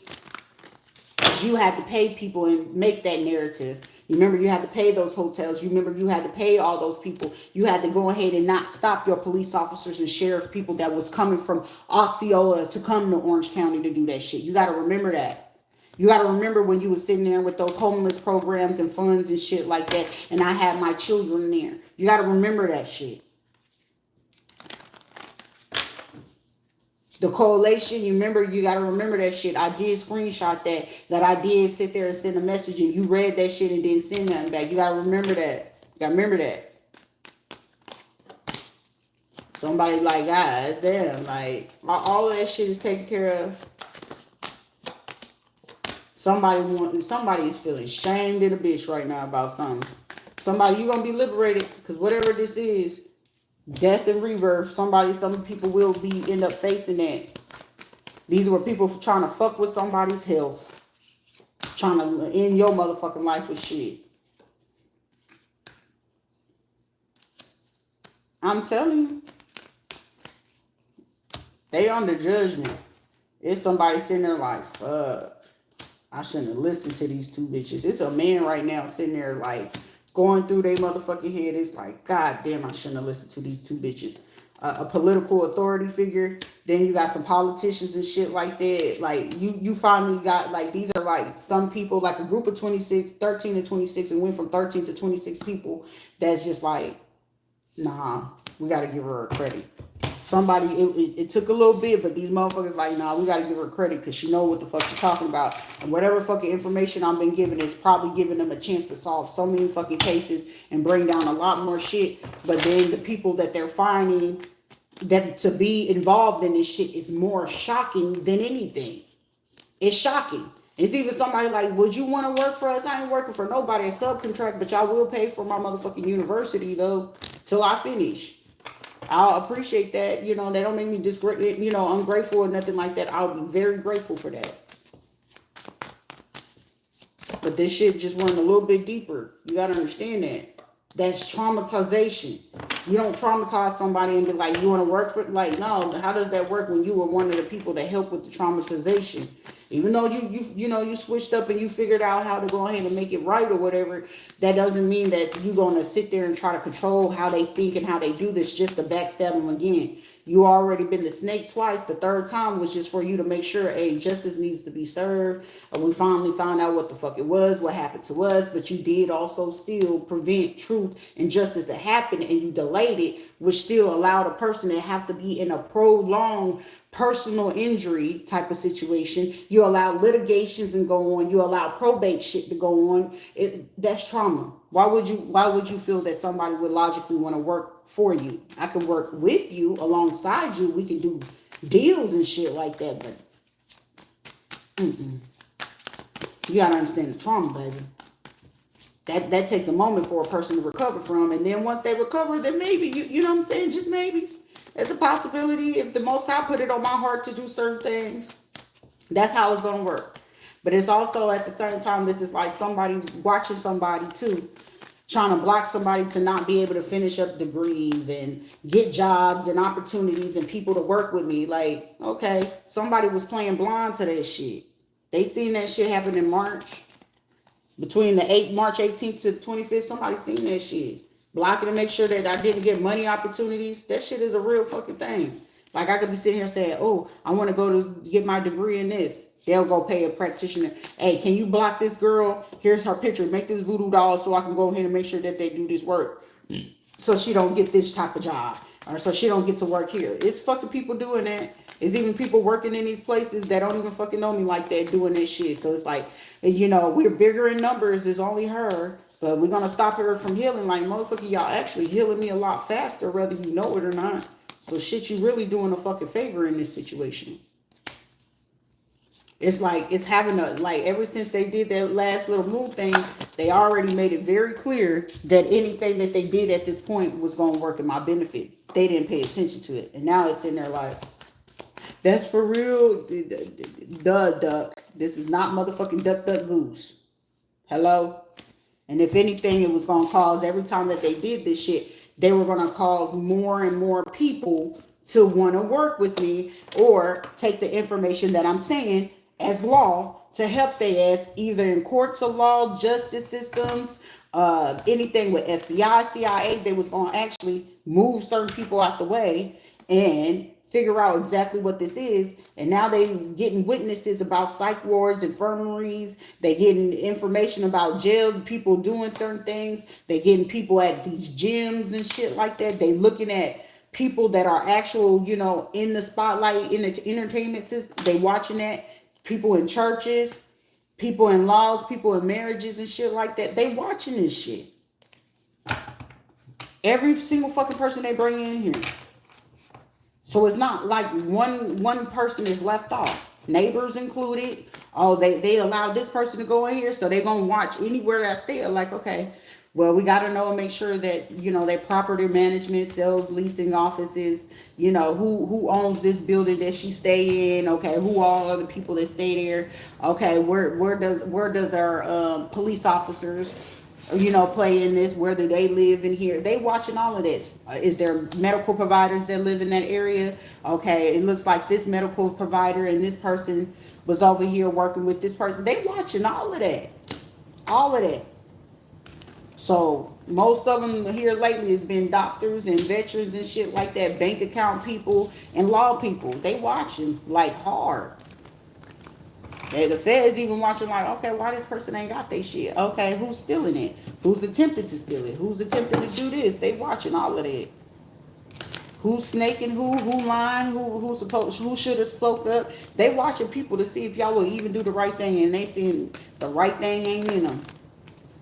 Speaker 1: You had to pay people and make that narrative. You remember you had to pay those hotels. You remember you had to pay all those people. You had to go ahead and not stop your police officers and sheriff people that was coming from Osceola to come to Orange County to do that shit. You got to remember that. You got to remember when you was sitting there with those homeless programs and funds and shit like that. And I had my children there. You got to remember that shit. The coalition, you remember, you got to remember that shit. I did screenshot that I did sit there and send a message and you read that shit and didn't send nothing back. You got to remember that. You got to remember that. Somebody like, God damn, like, all of that shit is taken care of. Somebody is feeling shamed in a bitch right now about something. Somebody, you going to be liberated because whatever this is, death and rebirth, some people will end up facing that. These were people trying to fuck with somebody's health. Trying to end your motherfucking life with shit. I'm telling you. They under judgment. It's somebody sitting there like, fuck. I shouldn't have listened to these two bitches. It's a man right now sitting there like, going through their motherfucking head. It's like, God damn, I shouldn't have listened to these two bitches. A political authority figure. Then you got some politicians and shit like that. Like, you finally got, like, these are, like, some people, like, a group of 13 to 26, and went from 13 to 26 people that's just like, nah, we got to give her a credit. Somebody, it took a little bit, but these motherfuckers like, nah, we got to give her credit because she know what the fuck she's talking about. And whatever fucking information I've been given is probably giving them a chance to solve so many fucking cases and bring down a lot more shit. But then the people that they're finding that to be involved in this shit is more shocking than anything. It's shocking. It's even somebody like, would you want to work for us? I ain't working for nobody. A subcontract, but y'all will pay for my motherfucking university, though, till I finish. I'll appreciate that. You know, they don't make me ungrateful or nothing like that. I'll be very grateful for that. But this shit just went a little bit deeper. You got to understand that. That's traumatization. You don't traumatize somebody and be like, you want to work for it? Like, no, how does that work when you were one of the people that helped with the traumatization? Even though you switched up and you figured out how to go ahead and make it right or whatever, that doesn't mean that you're going to sit there and try to control how they think and how they do this just to backstab them again. You already been the snake twice. The third time was just for you to make sure, hey, justice needs to be served. We finally found out what the fuck it was, what happened to us, but you did also still prevent truth and justice to happen, and you delayed it, which still allowed a person to have to be in a prolonged personal injury type of situation. You allow litigations and go on. You allow probate shit to go on. That's trauma. Why would you feel that somebody would logically want to work for you? I can work with you, alongside you. We can do deals and shit like that, but you gotta understand the trauma, baby. That takes a moment for a person to recover from, and then once they recover, then maybe you know what I'm saying, just maybe. It's a possibility if the Most High put it on my heart to do certain things. That's how it's going to work. But it's also at the same time, this is like somebody watching somebody too, trying to block somebody to not be able to finish up degrees and get jobs and opportunities and people to work with me. Like, okay, somebody was playing blind to that shit. They seen that shit happen in March. Between the March 18th to the 25th, somebody seen that shit. Blocking to make sure that I didn't get money opportunities. That shit is a real fucking thing. Like, I could be sitting here saying, oh, I want to go to get my degree in this. They'll go pay a practitioner. Hey, can you block this girl? Here's her picture. Make this voodoo doll so I can go ahead and make sure that they do this work. So she don't get this type of job. Or so she don't get to work here. It's fucking people doing that. It's even people working in these places that don't even fucking know me like that doing this shit. So it's like, you know, we're bigger in numbers. It's only her. But we're going to stop her from healing. Like, motherfucker, y'all actually healing me a lot faster, whether you know it or not. So shit, you really doing a fucking favor in this situation. It's like, it's having a, like, ever since they did that last little move thing, they already made it very clear that anything that they did at this point was going to work in my benefit. They didn't pay attention to it. And now it's in there like, that's for real, duck. This is not motherfucking duck, goose. Hello? And if anything, it was going to cause, every time that they did this shit, they were going to cause more and more people to want to work with me or take the information that I'm saying as law to help their ass either in courts of law, justice systems, anything with FBI, CIA. They was going to actually move certain people out the way and figure out exactly what this is. And now they getting witnesses about psych wards, infirmaries. They getting information about jails, people doing certain things. They getting people at these gyms and shit like that. They looking at people that are actual, you know, in the spotlight, in the entertainment system. They watching that. People in churches, people in laws, people in marriages and shit like that. They watching this shit. Every single fucking person they bring in here. So it's not like one person is left off. Neighbors included. Oh, they allowed this person to go in here, so they're going to watch anywhere that's there. Like, okay, well, we got to know and make sure that, you know, their property management, sales, leasing offices, you know, who owns this building that she stay in. Okay, who all are the people that stay there. Okay, where does our police officers, you know, play in this? Where do they live in here? They watching all of this. Is there medical providers that live in that area? Okay, it looks like this medical provider and this person was over here working with this person. They watching all of that. All of that. So most of them here lately has been doctors and veterans and shit like that, bank account people and law people. They watching like hard. The Feds even watching like, okay, why this person ain't got their shit? Okay, who's stealing it? Who's attempted to steal it? Who's attempting to do this? They watching all of that. Who's snaking who lying, who should have spoke up? They watching people to see if y'all will even do the right thing, and they seeing the right thing ain't in them.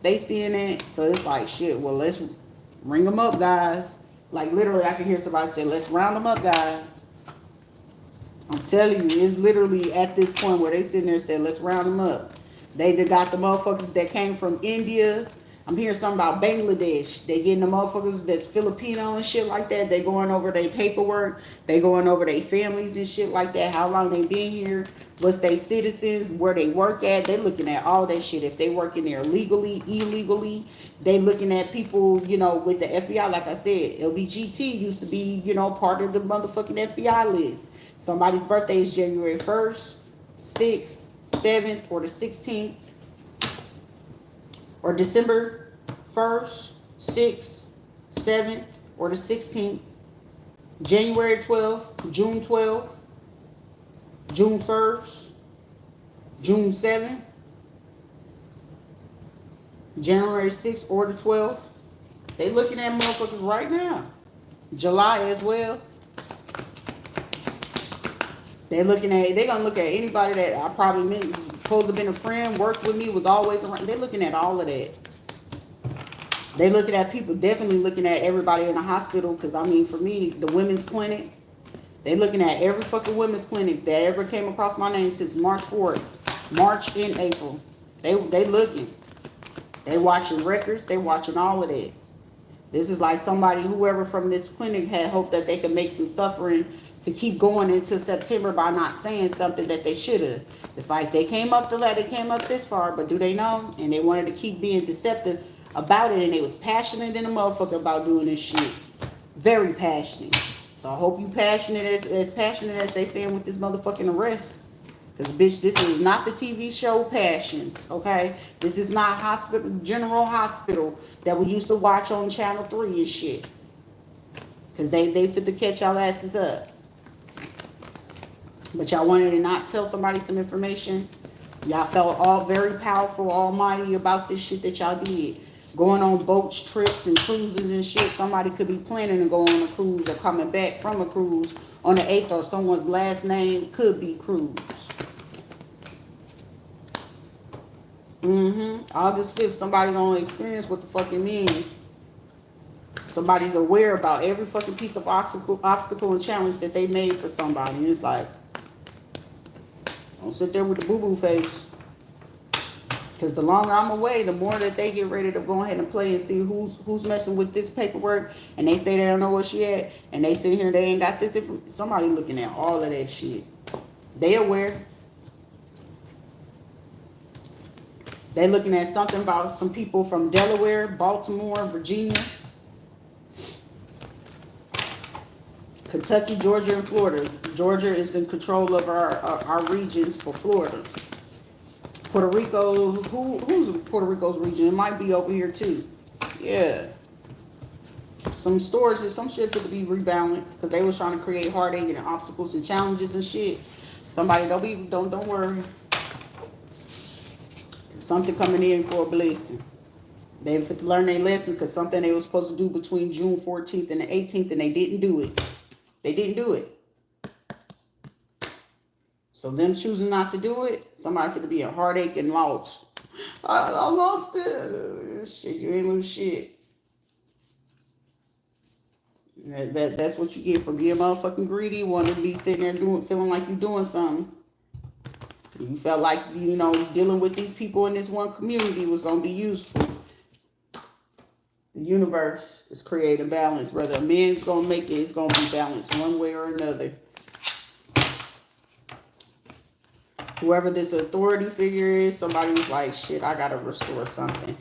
Speaker 1: They seeing it, so it's like, shit, well, let's ring them up, guys. Like, literally, I can hear somebody say, let's round them up, guys. I'm telling you, it's literally at this point where they sitting there and say, let's round them up. They got the motherfuckers that came from India. I'm hearing something about Bangladesh. They getting the motherfuckers that's Filipino and shit like that. They going over their paperwork. They going over their families and shit like that. How long they been here. What's they citizens. Where they work at. They looking at all that shit. If they working there legally, illegally. They looking at people, you know, with the FBI. Like I said, LBGT used to be, you know, part of the motherfucking FBI list. Somebody's birthday is January 1st, 6th, 7th, or the 16th. Or December 1st, 6th, 7th, or the 16th. January 12th, June 12th, June 1st, June 7th, January 6th or the 12th. They looking at motherfuckers right now. July as well. They gonna look at anybody that I probably met, supposed to have been a friend, worked with me, was always around. They looking at all of that. They looking at people, definitely looking at everybody in the hospital. Cause I mean, for me, the women's clinic, they looking at every fucking women's clinic that ever came across my name since March 4th, March and April. They looking. They watching records. They watching all of that. This is like somebody, whoever from this clinic had hoped that they could make some suffering to keep going into September by not saying something that they should have. It's like they came up this far, but do they know? And they wanted to keep being deceptive about it, and they was passionate in a motherfucker about doing this shit. Very passionate. So I hope you passionate as passionate as they saying with this motherfucking arrest. Because, bitch, this is not the TV show Passions, okay? This is not General Hospital that we used to watch on Channel 3 and shit. Because they fit to catch y'all asses up. But y'all wanted to not tell somebody some information. Y'all felt all very powerful, almighty about this shit that y'all did. Going on boats, trips, and cruises and shit. Somebody could be planning to go on a cruise or coming back from a cruise on the 8th, or someone's last name could be Cruz. August 5th, somebody gonna experience what the fuck it means. Somebody's aware about every fucking piece of obstacle and challenge that they made for somebody. And it's like, don't sit there with the boo-boo face. Because the longer I'm away, the more that they get ready to go ahead and play and see who's messing with this paperwork. And they say they don't know where she at. And they sit here and they ain't got this information. Somebody looking at all of that shit. They aware. They looking at something about some people from Delaware, Baltimore, Virginia, Kentucky, Georgia, and Florida. Georgia is in control of our regions for Florida. Puerto Rico, who's Puerto Rico's region? It might be over here too. Yeah. Some stores and some shit could be rebalanced because they was trying to create heartache and obstacles and challenges and shit. Somebody don't worry. Something coming in for a blessing. They have to learn their lesson because something they were supposed to do between June 14th and the 18th and they didn't do it. They didn't do it. So them choosing not to do it, somebody for to be a heartache and loss. I lost it. Shit, you ain't lose shit. That's what you get for being motherfucking greedy, wanting to be sitting there feeling like you're doing something. You felt like, dealing with these people in this one community was going to be useful. The universe is creating balance. Whether a man's going to make it, it's going to be balanced one way or another. Whoever this authority figure is, somebody was like, shit, I got to restore something.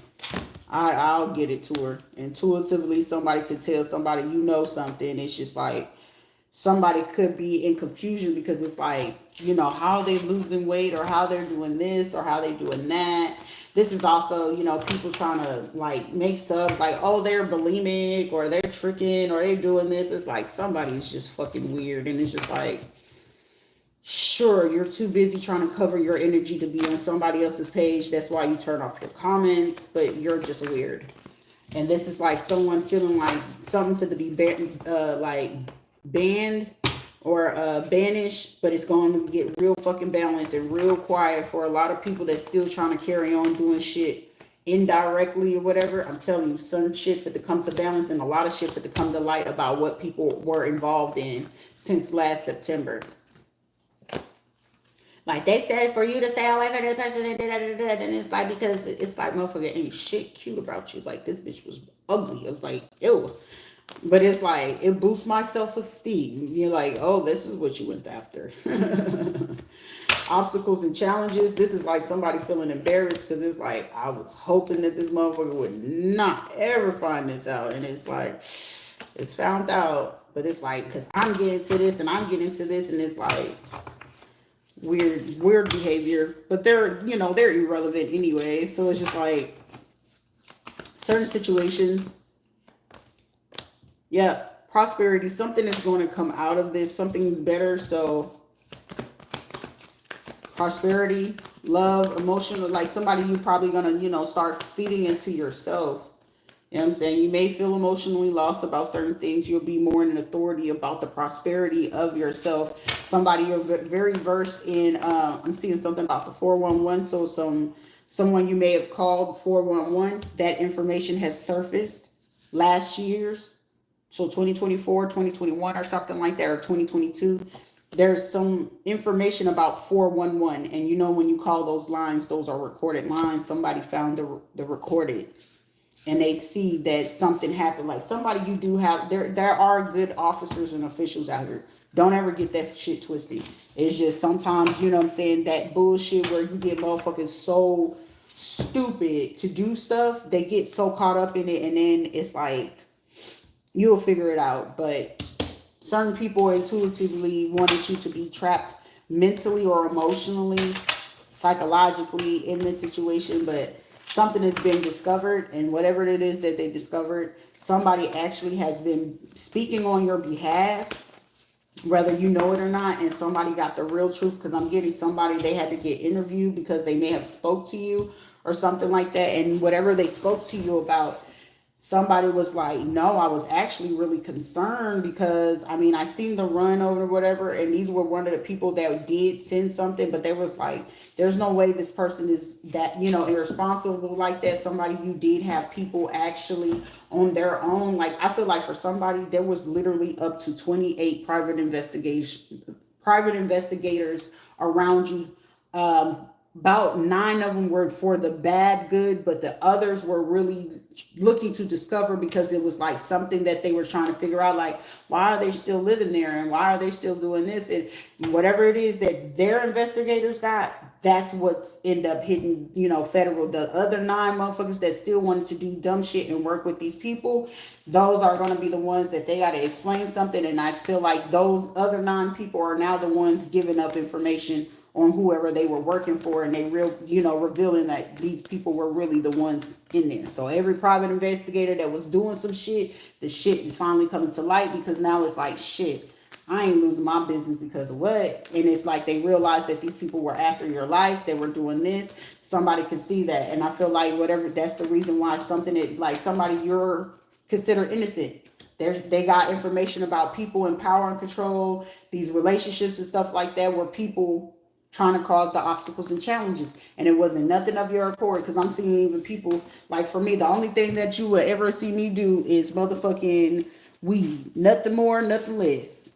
Speaker 1: I'll get it to her. Intuitively, somebody could tell somebody, something. It's just like, somebody could be in confusion because it's like, how they losing weight or how they're doing this or how they doing that. This is also, people trying to like make stuff like, oh, they're bulimic or they're tricking or they're doing this. It's like somebody's just fucking weird. And it's just like, sure, you're too busy trying to cover your energy to be on somebody else's page. That's why you turn off your comments, but you're just weird. And this is like someone feeling like something for to be banned or banished, but it's going to get real fucking balanced and real quiet for a lot of people that's still trying to carry on doing shit indirectly or whatever. I'm telling you, some shit for to come to balance and a lot of shit for to come to light about what people were involved in since last September. Like they said for you to stay away from this person and and it's like, because it's like, motherfucker, ain't shit cute about you. Like this bitch was ugly. It was like, ew. But it's like, it boosts my self-esteem. You're like, oh, this is what you went after. Obstacles and challenges. This is like somebody feeling embarrassed because it's like, I was hoping that this motherfucker would not ever find this out. And it's like, it's found out. But it's like, because I'm getting to this and I'm getting to this. And it's like, weird behavior. But they're irrelevant anyway. So it's just like, certain situations. Yeah, prosperity, something is going to come out of this. Something's better. So prosperity, love, emotional, like somebody you probably going to, you know, start feeding into yourself. You know what I'm saying? You may feel emotionally lost about certain things. You'll be more in an authority about the prosperity of yourself. Somebody you're very versed in. I'm seeing something about the 411. So someone you may have called 411. That information has surfaced last year's. So 2024, 2021 or something like that, or 2022. There's some information about 411. And you know when you call those lines, those are recorded lines. Somebody found the recorded. And they see that something happened, like somebody you do have, there are good officers and officials out here. Don't ever get that shit twisted. It's just sometimes, you know what I'm saying, that bullshit where you get motherfuckers so stupid to do stuff, they get so caught up in it, and then it's like, you'll figure it out. But certain people intuitively wanted you to be trapped mentally or emotionally, psychologically in this situation, but something has been discovered, and whatever it is that they discovered, somebody actually has been speaking on your behalf, whether you know it or not, and somebody got the real truth, because I'm getting somebody, they had to get interviewed because they may have spoke to you or something like that, and whatever they spoke to you about, somebody was like, no, I was actually really concerned because, I mean, I seen the run over whatever, and these were one of the people that did send something, but they was like, there's no way this person is that, you know, irresponsible like that. Somebody, you did have people actually on their own. Like, I feel like for somebody, there was literally up to 28 private investigators around you. About 9 of them were for the bad good, but the others were really looking to discover, because it was like something that they were trying to figure out, like, why are they still living there and why are they still doing this, and whatever it is that their investigators got, that's what's end up hitting, you know, federal. The other 9 motherfuckers that still wanted to do dumb shit and work with these people, those are going to be the ones that they got to explain something, and I feel like those other 9 people are now the ones giving up information on whoever they were working for, and they revealing that these people were really the ones in there. So every private investigator that was doing some shit, the shit is finally coming to light, because now it's like, shit, I ain't losing my business because of what? And it's like they realized that these people were after your life, they were doing this. Somebody could see that, and I feel like whatever, that's the reason why something that, like, somebody you're considered innocent. They got information about people in power and control, these relationships and stuff like that, where people trying to cause the obstacles and challenges, and it wasn't nothing of your accord. Because I'm seeing even people, like, for me, the only thing that you will ever see me do is motherfucking weed, nothing more, nothing less.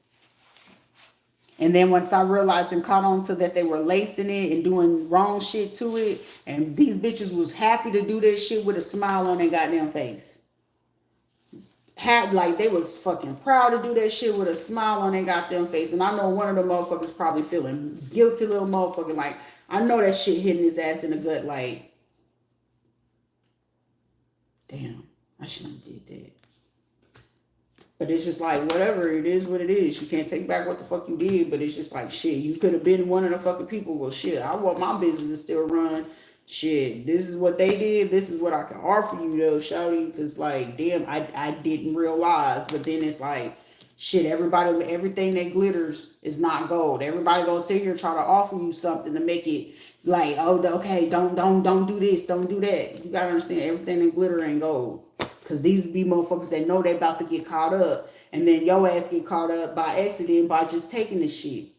Speaker 1: And then once I realized and caught on to that they were lacing it and doing wrong shit to it, and these bitches was happy to do that shit with a smile on their goddamn face. Had, like, they was fucking proud to do that shit with a smile on their goddamn face. And I know one of the motherfuckers probably feeling guilty, little motherfucker. Like, I know that shit hitting his ass in the gut. Like, damn, I shouldn't have did that. But it's just like, whatever, it is what it is. You can't take back what the fuck you did. But it's just like, shit, you could have been one of the fucking people. Well, shit, I want my business to still run. Shit, this is what they did. This is what I can offer you, though, shawty. Because, like, damn, I didn't realize. But then it's like, shit, everything that glitters is not gold. Everybody gonna sit here try to offer you something to make it like, oh, okay, don't do this, don't do that. You gotta understand, everything that glitter ain't gold. Because these be motherfuckers that know they about to get caught up. And then your ass get caught up by accident by just taking the shit.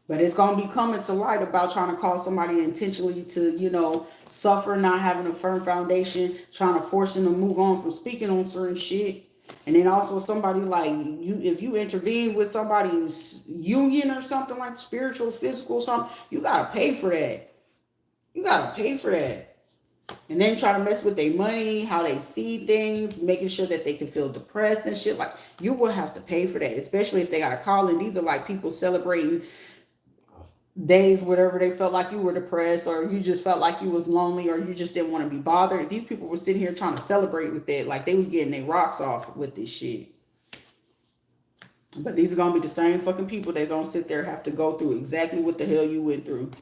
Speaker 1: But it's going to be coming to light about trying to cause somebody intentionally to, you know, suffer, not having a firm foundation, trying to force them to move on from speaking on certain shit. And then also somebody like you, if you intervene with somebody's union or something like spiritual, physical, something, you got to pay for that. You got to pay for that. And then try to mess with their money, how they see things, making sure that they can feel depressed and shit. Like, you will have to pay for that, especially if they got a call. And these are like people celebrating days, whatever, they felt like you were depressed, or you just felt like you was lonely, or you just didn't want to be bothered. These people were sitting here trying to celebrate with that, like they was getting their rocks off with this shit. But these are gonna be the same fucking people that gonna sit there and have to go through exactly what the hell you went through,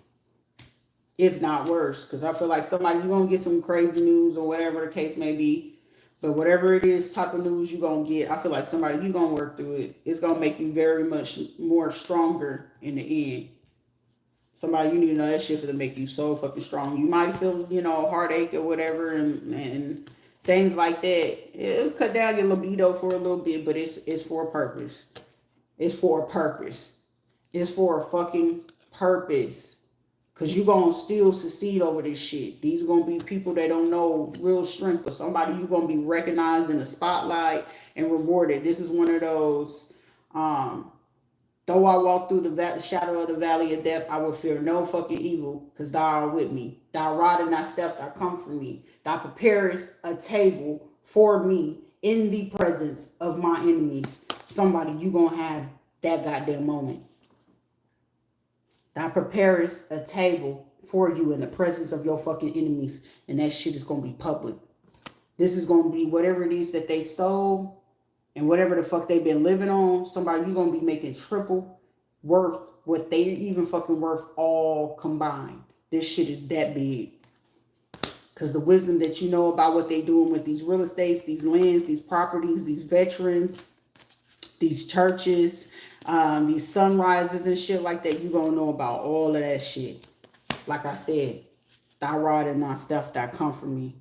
Speaker 1: if not worse. Because I feel like somebody, you're gonna get some crazy news or whatever the case may be, But whatever it is, type of news you're going to get, I feel like somebody, you're going to work through it. It's going to make you very much more stronger in the end. Somebody, you need to know that shit for to make you so fucking strong. You might feel, heartache or whatever and things like that. It'll cut down your libido for a little bit, but it's for a purpose. It's for a purpose. It's for a fucking purpose. Because you're going to still succeed over this shit. These are going to be people that don't know real strength, but somebody you're going to be recognized in the spotlight and rewarded. This is one of those, though I walk through the shadow of the valley of death, I will fear no fucking evil, because thou art with me. Thy rod and thy staff, thou comfort me. Thou preparest a table for me in the presence of my enemies. Somebody, you going to have that goddamn moment. Thou preparest a table for you in the presence of your fucking enemies. And that shit is going to be public. This is going to be whatever it is that they stole and whatever the fuck they've been living on. Somebody, you're going to be making triple worth what they even fucking worth all combined. This shit is that big. Because the wisdom that you know about what they doing with these real estates, these lands, these properties, these veterans, these churches, these sunrises and shit like that, you gonna know about all of that shit. Like I said, thy rod and thy staff that comfort me.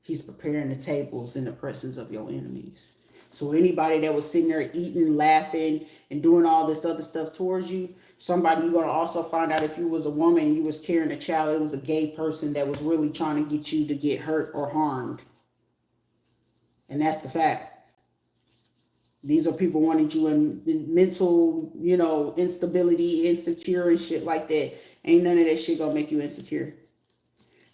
Speaker 1: He's preparing the tables in the presence of your enemies. So anybody that was sitting there eating, laughing, and doing all this other stuff towards you, somebody you're gonna also find out if you was a woman and you was carrying a child, it was a gay person that was really trying to get you to get hurt or harmed. And that's the fact. These are people wanting you in mental, instability, insecure and shit like that. Ain't none of that shit gonna make you insecure.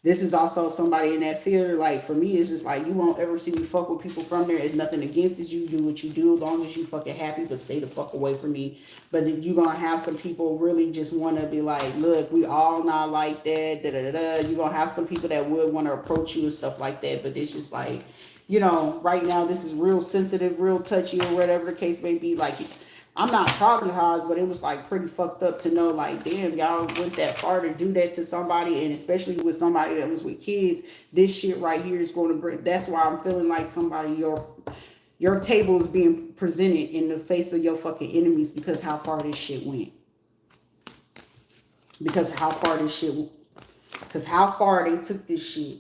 Speaker 1: This is also somebody in that field. Like, for me, it's just like, you won't ever see me fuck with people from there. It's nothing against it. You do what you do as long as you fucking happy, but stay the fuck away from me. But then you gonna have some people really just want to be like, look, we all not like that, da-da-da-da. You're gonna have some people that would want to approach you and stuff like that, but it's just like, right now this is real sensitive, real touchy, or whatever the case may be. Like, I'm not traumatized, but it was like pretty fucked up to know, like, damn, y'all went that far to do that to somebody, and especially with somebody that was with kids. This shit right here is going to bring. That's why I'm feeling like somebody, your table is being presented in the face of your fucking enemies because how far this shit went. Because how far they took this shit.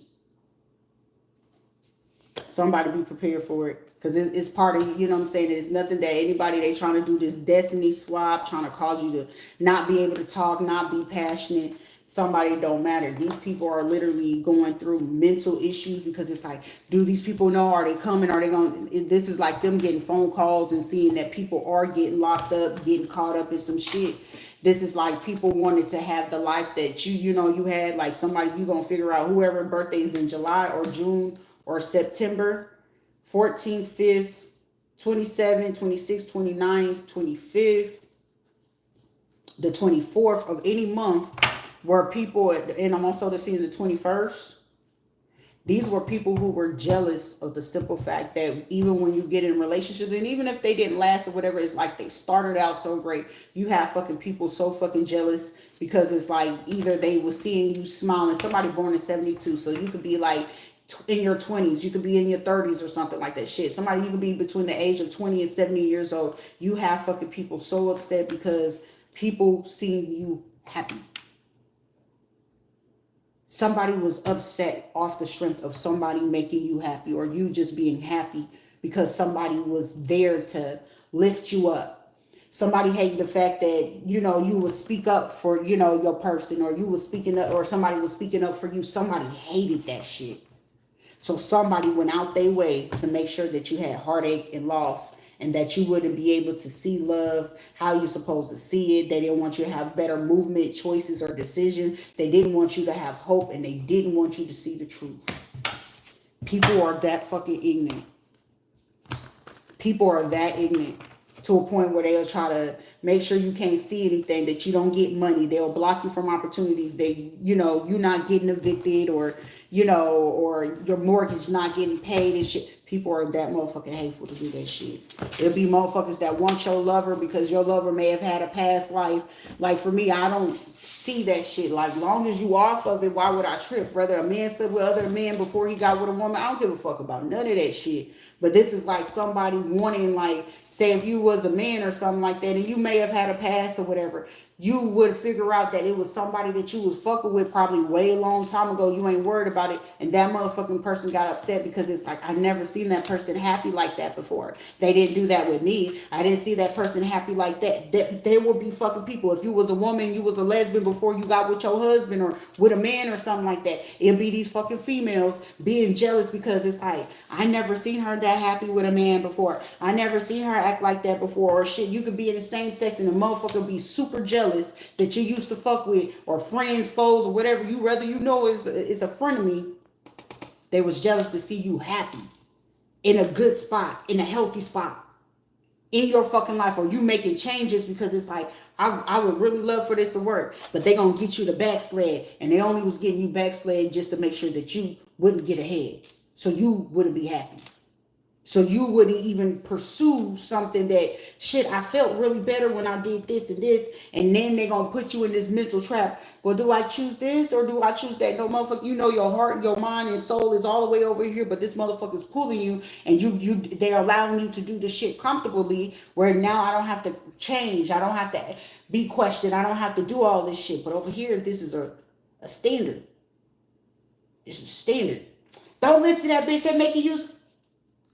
Speaker 1: Somebody be prepared for it. Because it's part of, what I'm saying, it's nothing that anybody, they trying to do this destiny swap, trying to cause you to not be able to talk, not be passionate. Somebody don't matter. These people are literally going through mental issues because it's like, do these people know? Are they coming? Are they going? This is like them getting phone calls and seeing that people are getting locked up, getting caught up in some shit. This is like people wanted to have the life that you had. Like somebody, you going to figure out whoever birthday is in July or June or September. 14th, 5th, 27th, 26th, 29th, 25th, the 24th of any month were people, and I'm also seeing the 21st. These were people who were jealous of the simple fact that even when you get in relationships, and even if they didn't last or whatever, it's like they started out so great. You have fucking people so fucking jealous because it's like either they were seeing you smiling. Somebody born in 72, so you could be like, in your 20s, you could be in your 30s or something like that shit. Somebody, you could be between the age of 20 and 70 years old. You have fucking people so upset because people seeing you happy. Somebody was upset off the strength of somebody making you happy, or you just being happy because somebody was there to lift you up. Somebody hated the fact that, you would speak up for, your person, or you was speaking up, or somebody was speaking up for you. Somebody hated that shit. So somebody went out their way to make sure that you had heartache and loss, and that you wouldn't be able to see love how you're supposed to see it. They didn't want you to have better movement, choices, or decisions. They didn't want you to have hope, and they didn't want you to see the truth. People are that fucking ignorant. People are that ignorant to a point where they'll try to make sure you can't see anything, that you don't get money. They'll block you from opportunities. You're not getting evicted, or your mortgage not getting paid and shit. People are that motherfucking hateful to do that shit. It'll be motherfuckers that want your lover because your lover may have had a past life. Like for me, I don't see that shit. Like long as you off of it, why would I trip? Whether a man slept with other men before he got with a woman, I don't give a fuck about none of that shit. But this is like somebody wanting, like, say if you was a man or something like that and you may have had a past or whatever, you would figure out that it was somebody that you was fucking with probably way a long time ago. You ain't worried about it. And that motherfucking person got upset because it's like, I never seen that person happy like that before. They didn't do that with me. I didn't see that person happy like that. There will be fucking people. If you was a woman, you was a lesbian before you got with your husband or with a man or something like that, it'll be these fucking females being jealous because it's like, I never seen her that happy with a man before. I never seen her act like that before. Or shit, you could be in the same sex and the motherfucker be super jealous that you used to fuck with, or friends, foes, or whatever you rather you know is a friend of me. They was jealous to see you happy, in a good spot, in a healthy spot, in your fucking life, or you making changes because it's like, I would really love for this to work, but they gonna get you to backslide, and they only was getting you backslid just to make sure that you wouldn't get ahead, so you wouldn't be happy. So you wouldn't even pursue something that, shit, I felt really better when I did this and this. And then they going to put you in this mental trap. Well, do I choose this or do I choose that? No, motherfucker, you know your heart and your mind and soul is all the way over here. But this motherfucker's pulling you and they're allowing you to do the shit comfortably where now I don't have to change. I don't have to be questioned. I don't have to do all this shit. But over here, this is a standard. It's a standard. Don't listen to that bitch that making you...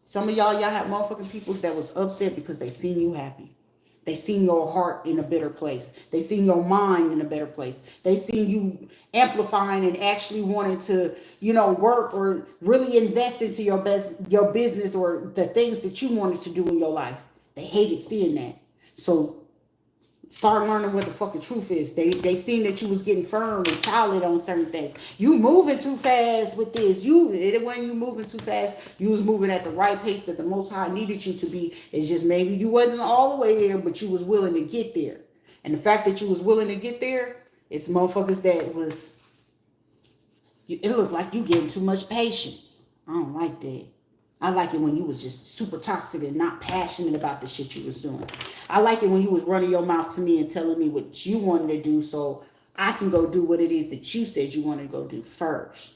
Speaker 1: Some of y'all have motherfucking peoples that was upset because they seen you happy. They seen your heart in a better place. They seen your mind in a better place. They seen you amplifying and actually wanting to, work or really invest into your business or the things that you wanted to do in your life. They hated seeing that. So start learning what the fucking truth is. They seen that you was getting firm and solid on certain things. You moving too fast with this. When you moving too fast, you was moving at the right pace that the Most High needed you to be. It's just maybe you wasn't all the way there, but you was willing to get there. And the fact that you was willing to get there, it's motherfuckers that was, it looked like you getting too much patience. I don't like that. I like it when you was just super toxic and not passionate about the shit you was doing. I like it when you was running your mouth to me and telling me what you wanted to do so I can go do what it is that you said you wanted to go do first.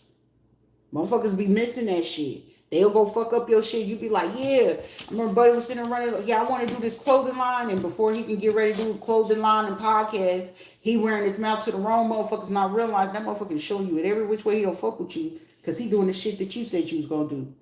Speaker 1: Motherfuckers be missing that shit. They'll go fuck up your shit. You be like, yeah. I remember buddy was sitting there running, yeah, I want to do this clothing line. And before he can get ready to do a clothing line and podcast, he wearing his mouth to the wrong motherfuckers, not realizing that motherfucker is showing you it every which way he don't fuck with you because he doing the shit that you said you was going to do.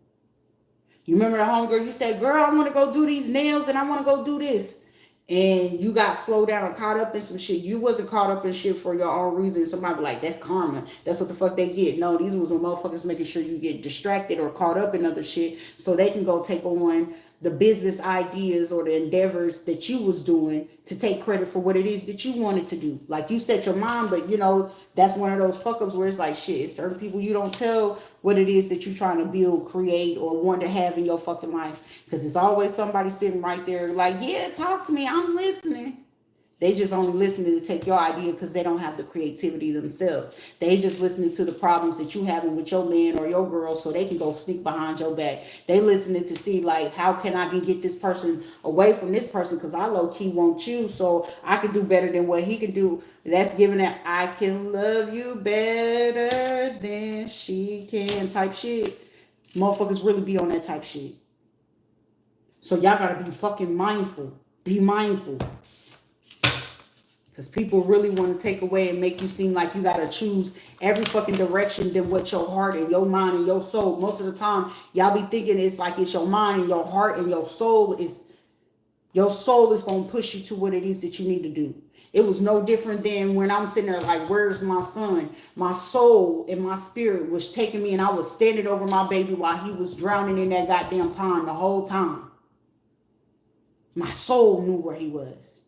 Speaker 1: You remember the homegirl, you said, girl, I want to go do these nails and I want to go do this. And you got slowed down and caught up in some shit. You wasn't caught up in shit for your own reason. Somebody be like, that's karma. That's what the fuck they get. No, these was the motherfuckers making sure you get distracted or caught up in other shit so they can go take on the business ideas or the endeavors that you was doing to take credit for what it is that you wanted to do. Like you set your mind, but that's one of those fuck ups where it's like, shit, certain people you don't tell what it is that you're trying to build, create, or want to have in your fucking life. Because there's always somebody sitting right there like, yeah, talk to me, I'm listening. They just only listening to take your idea because they don't have the creativity themselves. They just listening to the problems that you having with your man or your girl so they can go sneak behind your back. They listening to see like, how can I get this person away from this person because I low-key want you so I can do better than what he can do. That's giving that I can love you better than she can type shit. Motherfuckers really be on that type shit. So y'all gotta be fucking mindful. Be mindful. Because people really want to take away and make you seem like you got to choose every fucking direction than what your heart and your mind and your soul. Most of the time, y'all be thinking it's like it's your mind and your heart and your soul is going to push you to what it is that you need to do. It was no different than when I'm sitting there like, where's my son? My soul and my spirit was taking me and I was standing over my baby while he was drowning in that goddamn pond the whole time. My soul knew where he was.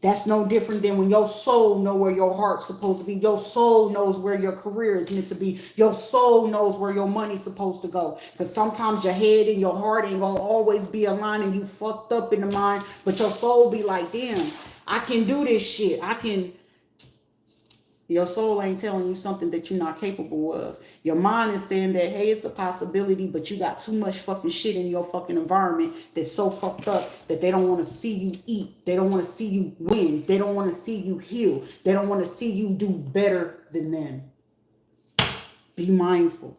Speaker 1: That's no different than when your soul know where your heart's supposed to be. Your soul knows where your career is meant to be. Your soul knows where your money's supposed to go. Because sometimes your head and your heart ain't going to always be aligned and you fucked up in the mind. But your soul be like, damn, I can do this shit. I can Your soul ain't telling you something that you're not capable of. Your mind is saying that, hey, it's a possibility, but you got too much fucking shit in your fucking environment that's so fucked up that they don't want to see you eat. They don't want to see you win. They don't want to see you heal. They don't want to see you do better than them. Be mindful.